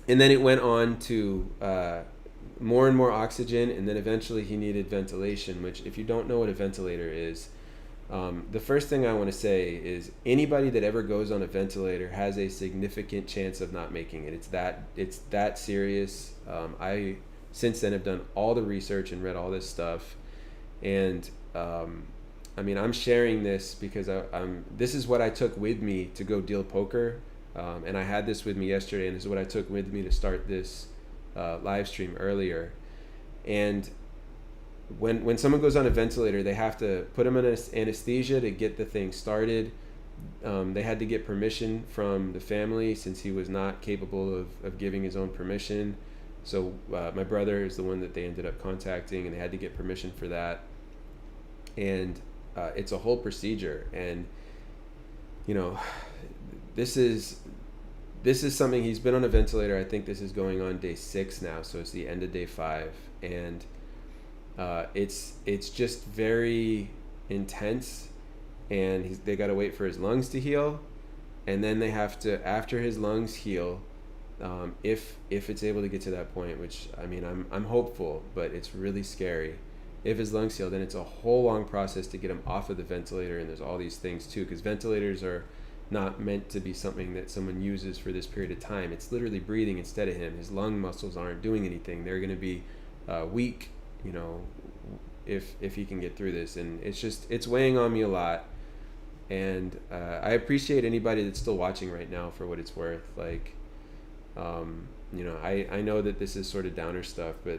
And then it went on to more and more oxygen, and then eventually he needed ventilation, which, if you don't know what a ventilator is, the first thing I want to say is anybody that ever goes on a ventilator has a significant chance of not making it. It's that serious. I since then have done all the research and read all this stuff, and I'm sharing this because this is what I took with me to go deal poker, and I had this with me yesterday, and this is what I took with me to start this live stream earlier. And when someone goes on a ventilator, they have to put them in anesthesia to get the thing started. They had to get permission from the family since he was not capable of giving his own permission. So my brother is the one that they ended up contacting, and they had to get permission for that. And it's a whole procedure. And this is something, he's been on a ventilator. I think this is going on day 6 now, so it's the end of day 5, and it's just very intense, and they got to wait for his lungs to heal, and then they have to, after his lungs heal, if it's able to get to that point, which I'm hopeful, but it's really scary. If his lungs heal, then it's a whole long process to get him off of the ventilator, and there's all these things too, because ventilators are not meant to be something that someone uses for this period of time. It's literally breathing instead of him. His lung muscles aren't doing anything. They're going to be weak, if he can get through this. And it's weighing on me a lot. And I appreciate anybody that's still watching right now for what it's worth. Like, I know that this is sort of downer stuff, but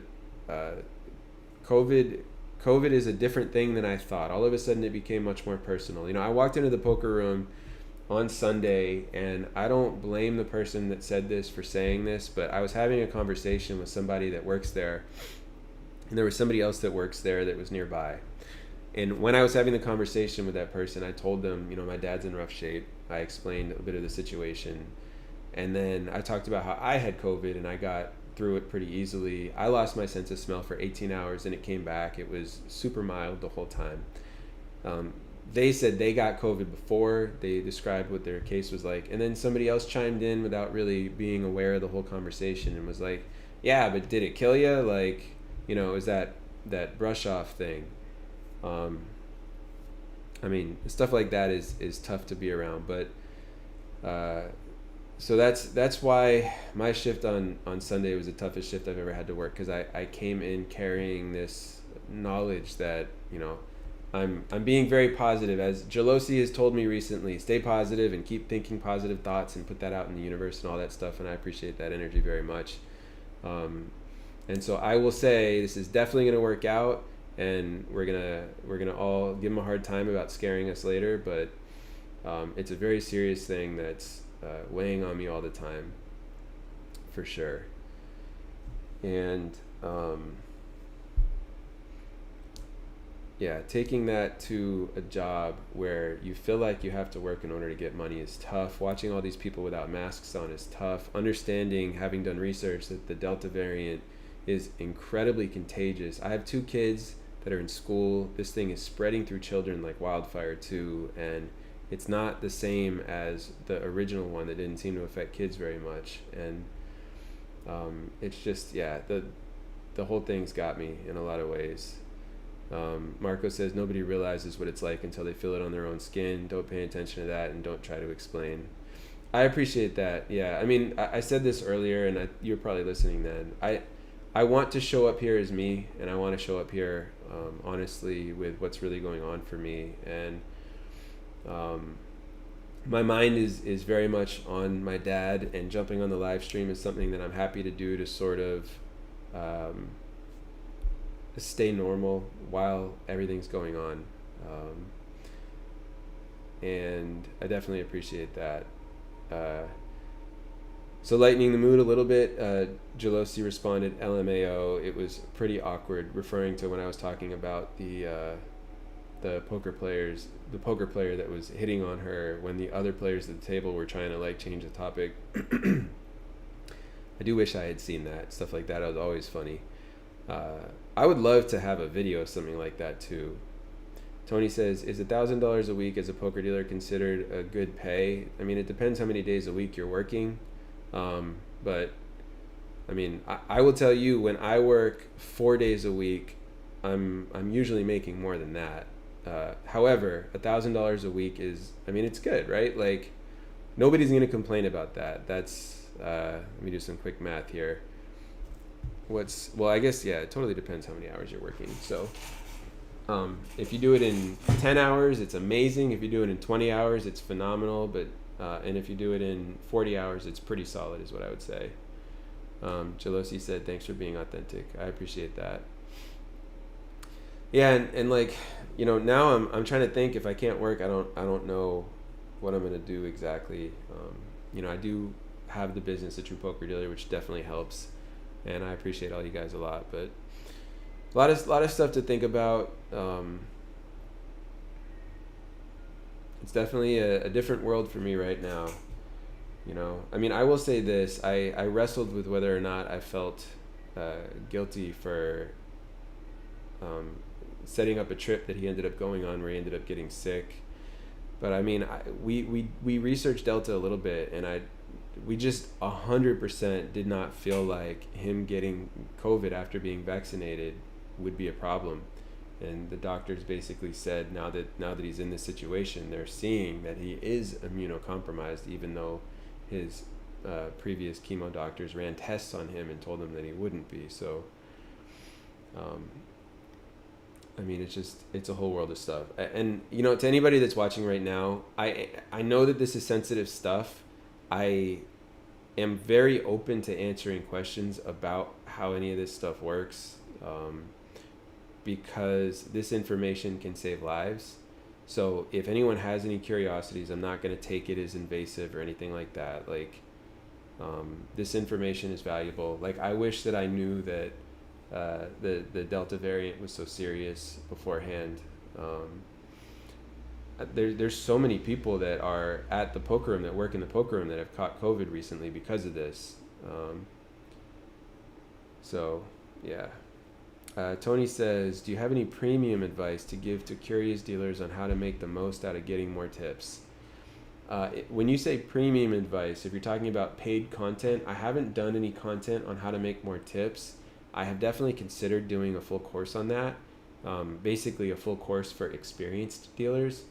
COVID is a different thing than I thought. All of a sudden it became much more personal. I walked into the poker room on Sunday, and I don't blame the person that said this for saying this, but I was having a conversation with somebody that works there, and there was somebody else that works there that was nearby. And when I was having the conversation with that person, I told them, my dad's in rough shape. I explained a bit of the situation, and then I talked about how I had COVID and I got through it pretty easily. I lost my sense of smell for 18 hours and it came back. It was super mild the whole time. They said they got COVID before. They described what their case was like. And then somebody else chimed in without really being aware of the whole conversation and was like, yeah, but did it kill you? Like, is that brush off thing? Stuff like that is tough to be around. But so that's why my shift on Sunday was the toughest shift I've ever had to work, because I came in carrying this knowledge that, I'm being very positive. As Jalosi has told me recently, stay positive and keep thinking positive thoughts and put that out in the universe and all that stuff, and I appreciate that energy very much. And so I will say this is definitely going to work out, and we're gonna all give him a hard time about scaring us later, but it's a very serious thing that's weighing on me all the time, for sure. And taking that to a job where you feel like you have to work in order to get money is tough. Watching all these people without masks on is tough. Understanding, having done research, that the Delta variant is incredibly contagious. I have 2 kids that are in school. This thing is spreading through children like wildfire too, and it's not the same as the original one that didn't seem to affect kids very much. And it's just, the whole thing's got me in a lot of ways. Marco says nobody realizes what it's like until they feel it on their own skin. Don't pay attention to that and don't try to explain. I appreciate that. Yeah, I mean, I said this earlier, and you were probably listening then. I want to show up here as me, and I want to show up here honestly with what's really going on for me. And my mind is very much on my dad, and jumping on the live stream is something that I'm happy to do to sort of stay normal while everything's going on. And I definitely appreciate that. So lightening the mood a little bit, Jalosi responded, LMAO. It was pretty awkward, referring to when I was talking about the poker player that was hitting on her when the other players at the table were trying to like change the topic. I do wish I had seen that. Stuff like that was always funny. I would love to have a video of something like that too. Tony says, is $1,000 a week as a poker dealer considered a good pay? I mean, it depends how many days a week you're working. But I mean, I will tell you, when I work 4 days a week, I'm usually making more than that. However, $1,000 a week is, I mean, it's good, right? Like, nobody's going to complain about that. That's, let me do some quick math here. I guess, it totally depends how many hours you're working. So, if you do it in 10 hours, it's amazing. If you do it in 20 hours, it's phenomenal. But, and if you do it in 40 hours, it's pretty solid, is what I would say. Jalosi said, thanks for being authentic. I appreciate that. Yeah. And like, you know, now I'm trying to think, if I can't work, I don't know what I'm going to do exactly. You know, I do have the business at True Poker Dealer, which definitely helps. And I appreciate all you guys a lot, but a lot of stuff to think about. It's definitely a different world for me right now. You know, I mean, I will say this: I wrestled with whether or not I felt guilty for setting up a trip that he ended up going on, where he ended up getting sick. But I mean, we researched Delta a little bit, and we just 100% did not feel like him getting COVID after being vaccinated would be a problem. And the doctors basically said, now that he's in this situation, they're seeing that he is immunocompromised, even though his previous chemo doctors ran tests on him and told him that he wouldn't be. So, I mean, it's a whole world of stuff. And, you know, to anybody that's watching right now, I know that this is sensitive stuff. I am very open to answering questions about how any of this stuff works, because this information can save lives. So if anyone has any curiosities, I'm not going to take it as invasive or anything like that. Like, this information is valuable. Like, I wish that I knew that the Delta variant was so serious beforehand. There's so many people that are at the poker room, that work in the poker room, that have caught COVID recently because of this. So, yeah. Tony says, do you have any premium advice to give to curious dealers on how to make the most out of getting more tips? When you say premium advice, if you're talking about paid content, I haven't done any content on how to make more tips. I have definitely considered doing a full course on that. Basically a full course for experienced dealers.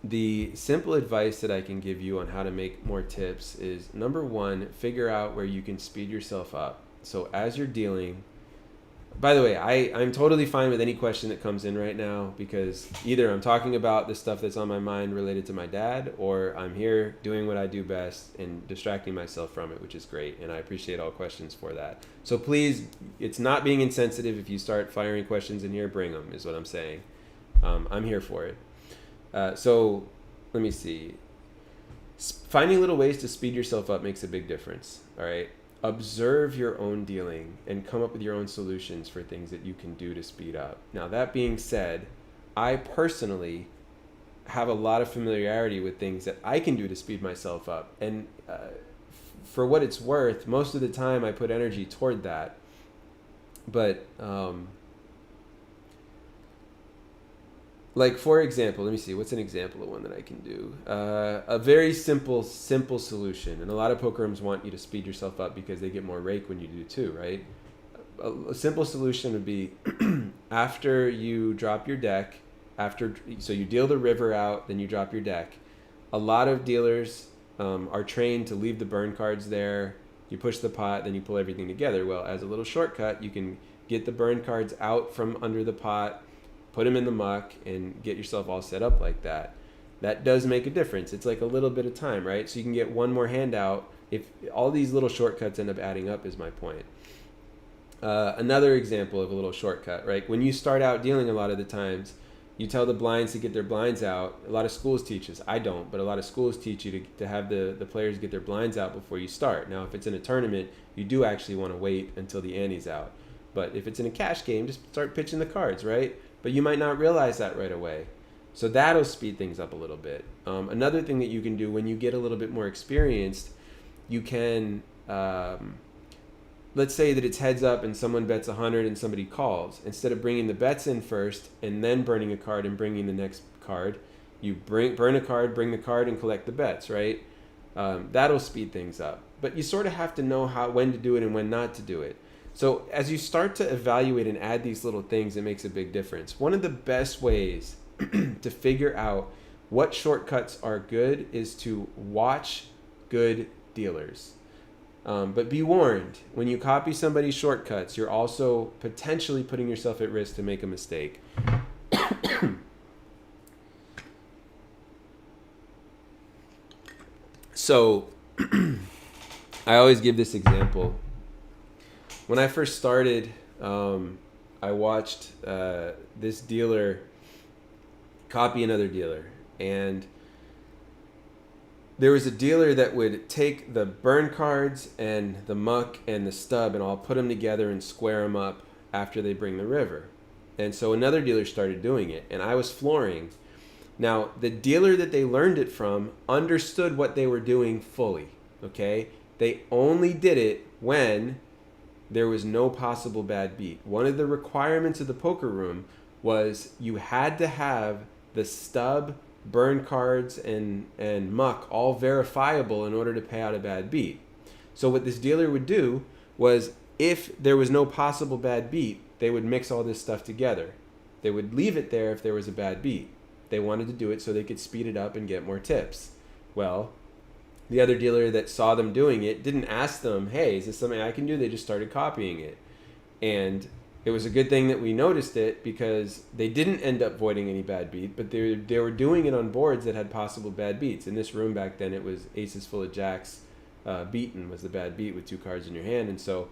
The simple advice that I can give you on how to make more tips is, number one, figure out where you can speed yourself up. So as you're dealing, by the way, I'm totally fine with any question that comes in right now, because either I'm talking about the stuff that's on my mind related to my dad, or I'm here doing what I do best and distracting myself from it, which is great. And I appreciate all questions for that. So please, it's not being insensitive if you start firing questions in here, bring them, is what I'm saying. I'm here for it. So let me see. Finding little ways to speed yourself up makes a big difference. All right. observe your own dealing and come up with your own solutions for things that you can do to speed up. Now, that being said, I personally have a lot of familiarity with things that I can do to speed myself up. And for what it's worth, most of the time I put energy toward that. But like, for example, let me see, what's an example of one that I can do? A very simple solution. And a lot of poker rooms want you to speed yourself up because they get more rake when you do too, right? A simple solution would be after you drop your deck, so you deal the river out, then you drop your deck. A lot of dealers are trained to leave the burn cards there. You push the pot, then you pull everything together. Well, as a little shortcut, you can get the burn cards out from under the pot, put them in the muck, and get yourself all set up like that. That does make a difference. It's like a little bit of time, right? So you can get one more hand out. If all these little shortcuts end up adding up, is my point. Another example of a little shortcut, right? When you start out dealing, a lot of the times, you tell the blinds to get their blinds out. A lot of schools teach this. I don't, but a lot of schools teach you to have the players get their blinds out before you start. Now, if it's in a tournament, you do actually want to wait until the ante's out. But if it's in a cash game, just start pitching the cards, right? But you might not realize that right away. So that'll speed things up a little bit. Another thing that you can do when you get a little bit more experienced, you can... let's say that it's heads up and someone bets 100 and somebody calls. Instead of bringing the bets in first and then burning a card and bringing the next card, you burn a card, bring the card, and collect the bets, right? That'll speed things up. But you sort of have to know when to do it and when not to do it. So as you start to evaluate and add these little things, it makes a big difference. One of the best ways to figure out what shortcuts are good is to watch good dealers. But be warned, when you copy somebody's shortcuts, you're also potentially putting yourself at risk to make a mistake. So, I always give this example. When I first started, I watched this dealer copy another dealer, and there was a dealer that would take the burn cards and the muck and the stub and all put them together and square them up after they bring the river. And so another dealer started doing it, and I was flooring. Now, the dealer that they learned it from understood what they were doing fully, okay? They only did it when there was no possible bad beat. One of the requirements of the poker room was you had to have the stub, burn cards, and muck all verifiable in order to pay out a bad beat. So what this dealer would do was, if there was no possible bad beat, they would mix all this stuff together. They would leave it there if there was a bad beat. They wanted to do it so they could speed it up and get more tips. Well, the other dealer that saw them doing it didn't ask them, hey, is this something I can do? They just started copying it. And it was a good thing that we noticed it, because they didn't end up voiding any bad beat, but they were doing it on boards that had possible bad beats. In this room back then, it was aces full of jacks, beaten was the bad beat with two cards in your hand. And so,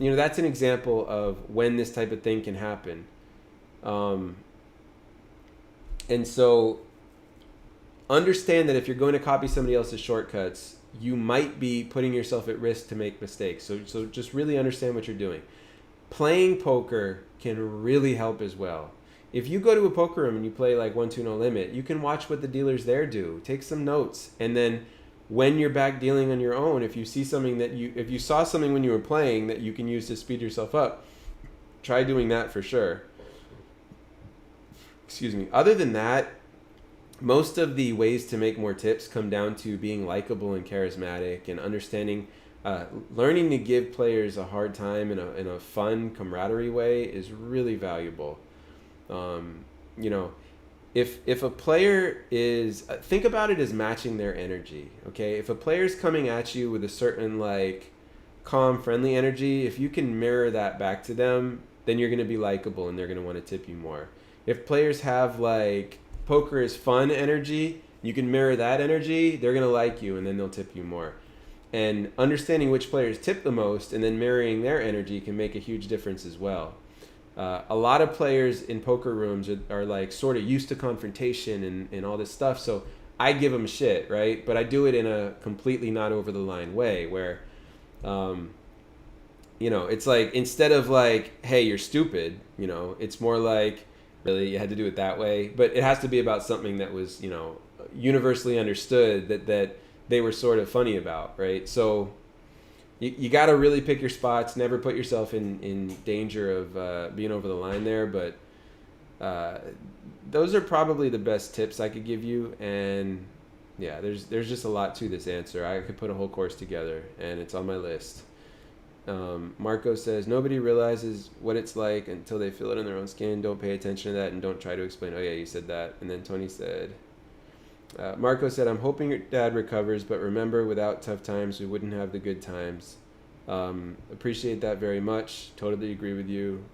that's an example of when this type of thing can happen. And so understand that if you're going to copy somebody else's shortcuts, you might be putting yourself at risk to make mistakes. So just really understand what you're doing. Playing poker can really help as well. If you go to a poker room and you play like 1-2 no limit, you can watch what the dealers there do. Take some notes, and then when you're back dealing on your own, if you see something if you saw something when you were playing that you can use to speed yourself up, try doing that for sure. Excuse me. Other than that, most of the ways to make more tips come down to being likable and charismatic and understanding. Learning to give players a hard time in a fun camaraderie way is really valuable. If a player is, think about it as matching their energy. Okay, if a player's coming at you with a certain calm, friendly energy, if you can mirror that back to them, then you're going to be likable and they're going to want to tip you more. If players have poker is fun energy, you can mirror that energy, they're going to like you and then they'll tip you more. And understanding which players tip the most and then mirroring their energy can make a huge difference as well. A lot of players in poker rooms are sort of used to confrontation and all this stuff. So I give them shit, right? But I do it in a completely not over the line way where it's like, instead of like, hey, you're stupid, it's more like, really, you had to do it that way. But it has to be about something that was, universally understood that they were sort of funny about, right? So you got to really pick your spots, never put yourself in danger of being over the line there. But those are probably the best tips I could give you. And yeah, there's just a lot to this answer. I could put a whole course together, and it's on my list. Marco says, nobody realizes what it's like until they feel it in their own skin. Don't pay attention to that, and don't try to explain. Oh yeah, you said that. And then Tony said, Marco said, I'm hoping your dad recovers, but remember, without tough times, we wouldn't have the good times. Appreciate that very much. Totally agree with you.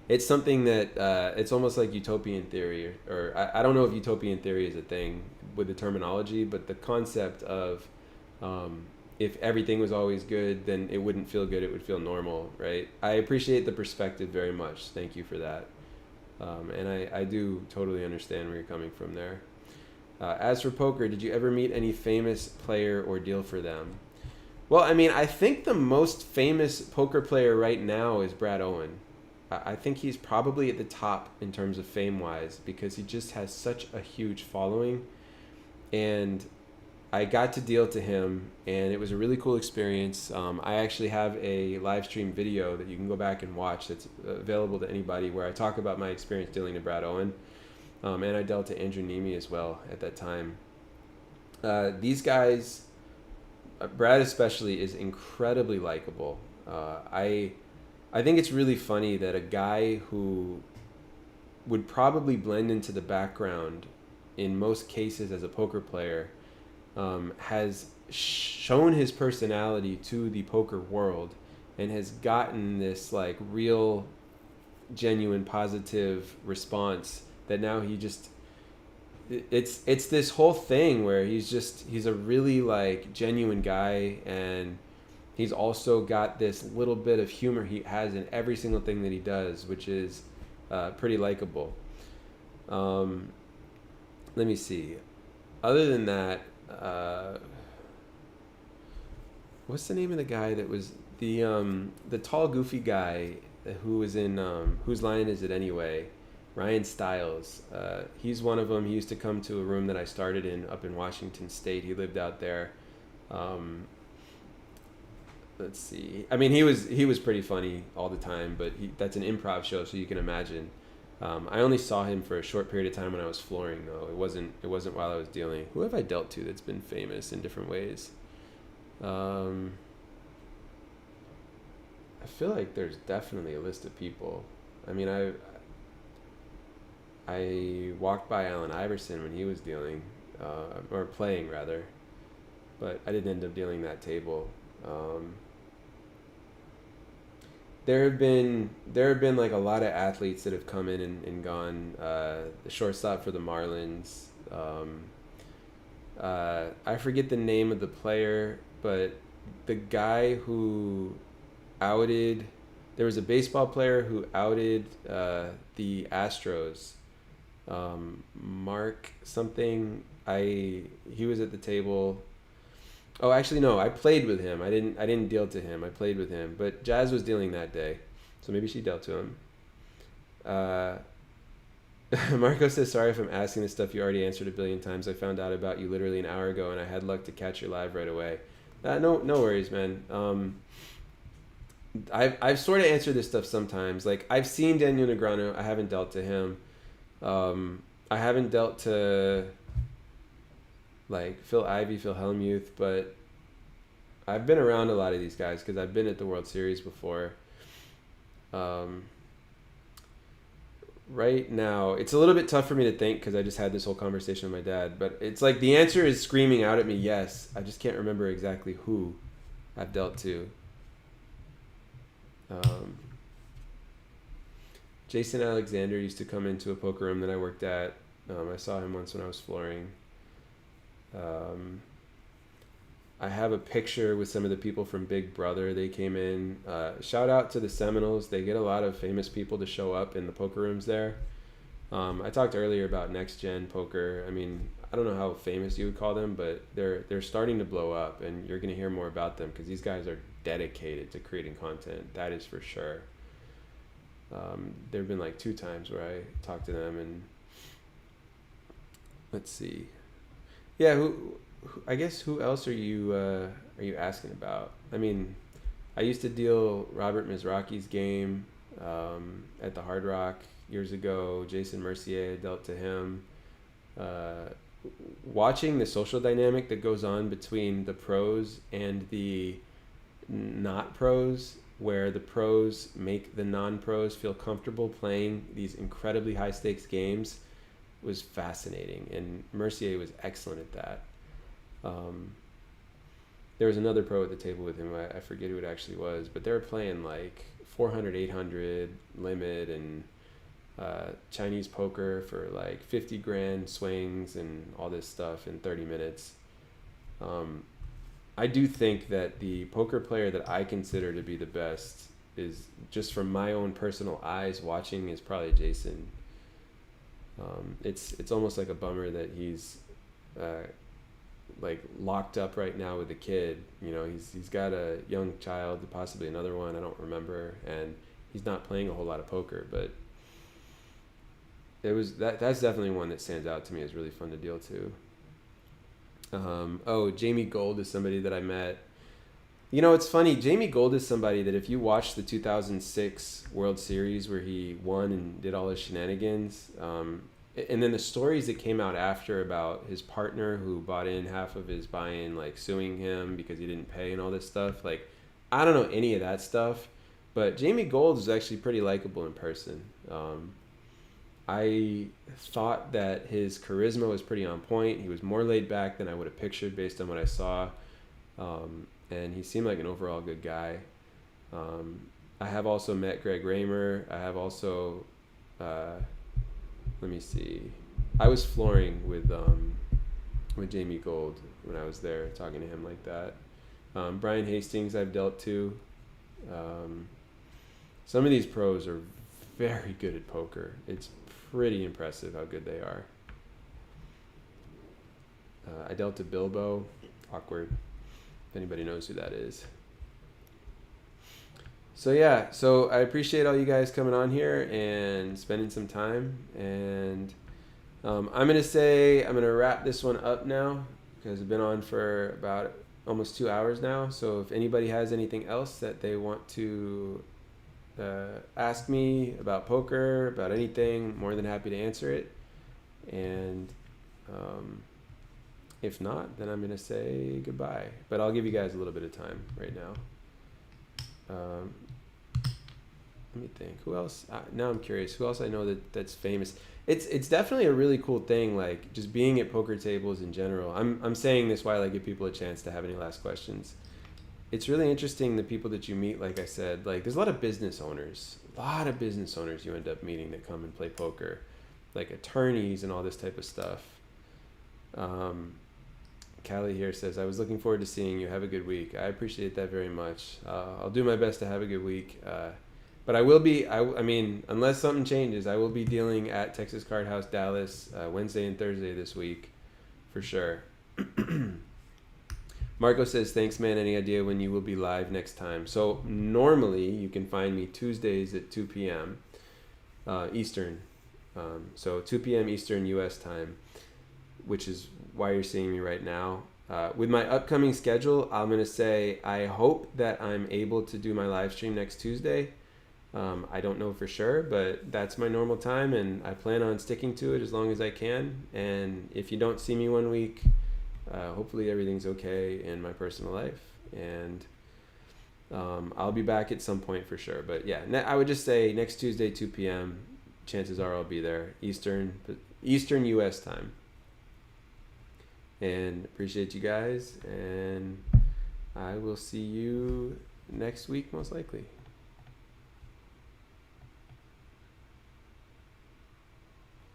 It's something that it's almost like utopian theory, or I don't know if utopian theory is a thing with the terminology, but the concept of if everything was always good, then it wouldn't feel good, it would feel normal, right? I appreciate the perspective very much. Thank you for that. And I do totally understand where you're coming from there. As for poker, did you ever meet any famous player or deal for them? Well, I mean, I think the most famous poker player right now is Brad Owen. I think he's probably at the top in terms of fame-wise, because he just has such a huge following. And I got to deal to him, and it was a really cool experience. I actually have a live stream video that you can go back and watch that's available to anybody, where I talk about my experience dealing to Brad Owen. And I dealt to Andrew Nemi as well at that time. These guys, Brad especially, is incredibly likable. I think it's really funny that a guy who would probably blend into the background in most cases as a poker player has shown his personality to the poker world and has gotten this like real, genuine, positive response that now he just, it's this whole thing where he's a really like genuine guy, and he's also got this little bit of humor he has in every single thing that he does, which is pretty likable. Let me see. Other than that, what's the name of the guy that was the tall, goofy guy who was in Whose Line Is It Anyway? Ryan Stiles. He's one of them. He used to come to a room that I started in up in Washington State. He lived out there. Let's see. I mean, he was pretty funny all the time, but that's an improv show, so you can imagine. I only saw him for a short period of time when I was flooring, though. It wasn't while I was dealing. Who have I dealt to that's been famous in different ways? I feel like there's definitely a list of people. I mean, I walked by Allen Iverson when he was dealing, or playing rather, but I didn't end up dealing that table. There have been like a lot of athletes that have come in and gone. The shortstop for the Marlins. I forget the name of the player, but the guy who outed. There was a baseball player who outed the Astros. Marc something. He was at the table. Oh, actually, no. I played with him. I didn't deal to him. I played with him. But Jazz was dealing that day, so maybe she dealt to him. Marco says, sorry if I'm asking this stuff you already answered a billion times. I found out about you literally an hour ago, and I had luck to catch your live right away. No worries, man. I've sort of answered this stuff sometimes. Like, I've seen Daniel Negreanu. I haven't dealt to him. I haven't dealt to like Phil Ivey, Phil Hellmuth, but I've been around a lot of these guys because I've been at the World Series before. Right now, it's a little bit tough for me to think because I just had this whole conversation with my dad, but it's like the answer is screaming out at me, yes. I just can't remember exactly who I've dealt to. Jason Alexander used to come into a poker room that I worked at. I saw him once when I was flooring. I have a picture with some of the people from Big Brother. They came in. Shout out to the Seminoles. They get a lot of famous people to show up in the poker rooms there. I talked earlier about next gen poker. I mean, I don't know how famous you would call them, but they're starting to blow up, and you're going to hear more about them because these guys are dedicated to creating content. That is for sure. There have been like 2 times where I talked to them, and let's see. Yeah, I guess who else are you asking about? I mean, I used to deal Robert Mizrachi's game at the Hard Rock years ago. Jason Mercier, dealt to him. Watching the social dynamic that goes on between the pros and the not pros, where the pros make the non-pros feel comfortable playing these incredibly high stakes games, was fascinating, and Mercier was excellent at that. There was another pro at the table with him, I forget who it actually was, but they were playing like 400, 800 limit and Chinese poker for like 50 grand swings and all this stuff in 30 minutes. I do think that the poker player that I consider to be the best is, just from my own personal eyes watching, is probably Jason. It's almost like a bummer that he's like locked up right now with a kid. You know, he's got a young child, possibly another one, I don't remember, and he's not playing a whole lot of poker, but that's definitely one that stands out to me as really fun to deal to. Jamie Gold is somebody that I met. You know, it's funny, Jamie Gold is somebody that if you watch the 2006 World Series where he won and did all his shenanigans, and then the stories that came out after about his partner who bought in half of his buy-in, like suing him because he didn't pay and all this stuff, like, I don't know any of that stuff, but Jamie Gold is actually pretty likable in person. I thought that his charisma was pretty on point. He was more laid back than I would have pictured based on what I saw. And he seemed like an overall good guy. I have also met Greg Raymer. I have also, let me see. I was flooring with Jamie Gold when I was there talking to him like that. Brian Hastings I've dealt to. Some of these pros are very good at poker. It's pretty impressive how good they are. I dealt to Bilbo. Awkward. If anybody knows who that is. So yeah, so I appreciate all you guys coming on here and spending some time. And I'm gonna wrap this one up now because I've been on for about almost 2 hours now. So if anybody has anything else that they want to ask me about poker, about anything, more than happy to answer it. And if not, then I'm gonna say goodbye. But I'll give you guys a little bit of time right now. Let me think. Who else? Now I'm curious. Who else I know that's famous? It's definitely a really cool thing. Like just being at poker tables in general. I'm saying this while I give people a chance to have any last questions. It's really interesting the people that you meet. Like I said, like there's a lot of business owners. You end up meeting that come and play poker, like attorneys and all this type of stuff. Callie here says, I was looking forward to seeing you. Have a good week. I appreciate that very much. I'll do my best to have a good week. But I will be, I mean, unless something changes, I will be dealing at Texas Card House Dallas Wednesday and Thursday this week for sure. Marco says, thanks, man. Any idea when you will be live next time? So normally you can find me Tuesdays at 2 p.m. Eastern. So 2 p.m. Eastern U.S. time, which is why you're seeing me right now. With my upcoming schedule, I'm going to say I hope that I'm able to do my live stream next Tuesday. I don't know for sure, but that's my normal time, and I plan on sticking to it as long as I can. And if you don't see me one week, hopefully everything's okay in my personal life. And I'll be back at some point for sure. But yeah, I would just say next Tuesday, 2 p.m., chances are I'll be there, Eastern U.S. time. And appreciate you guys, and I will see you next week most likely.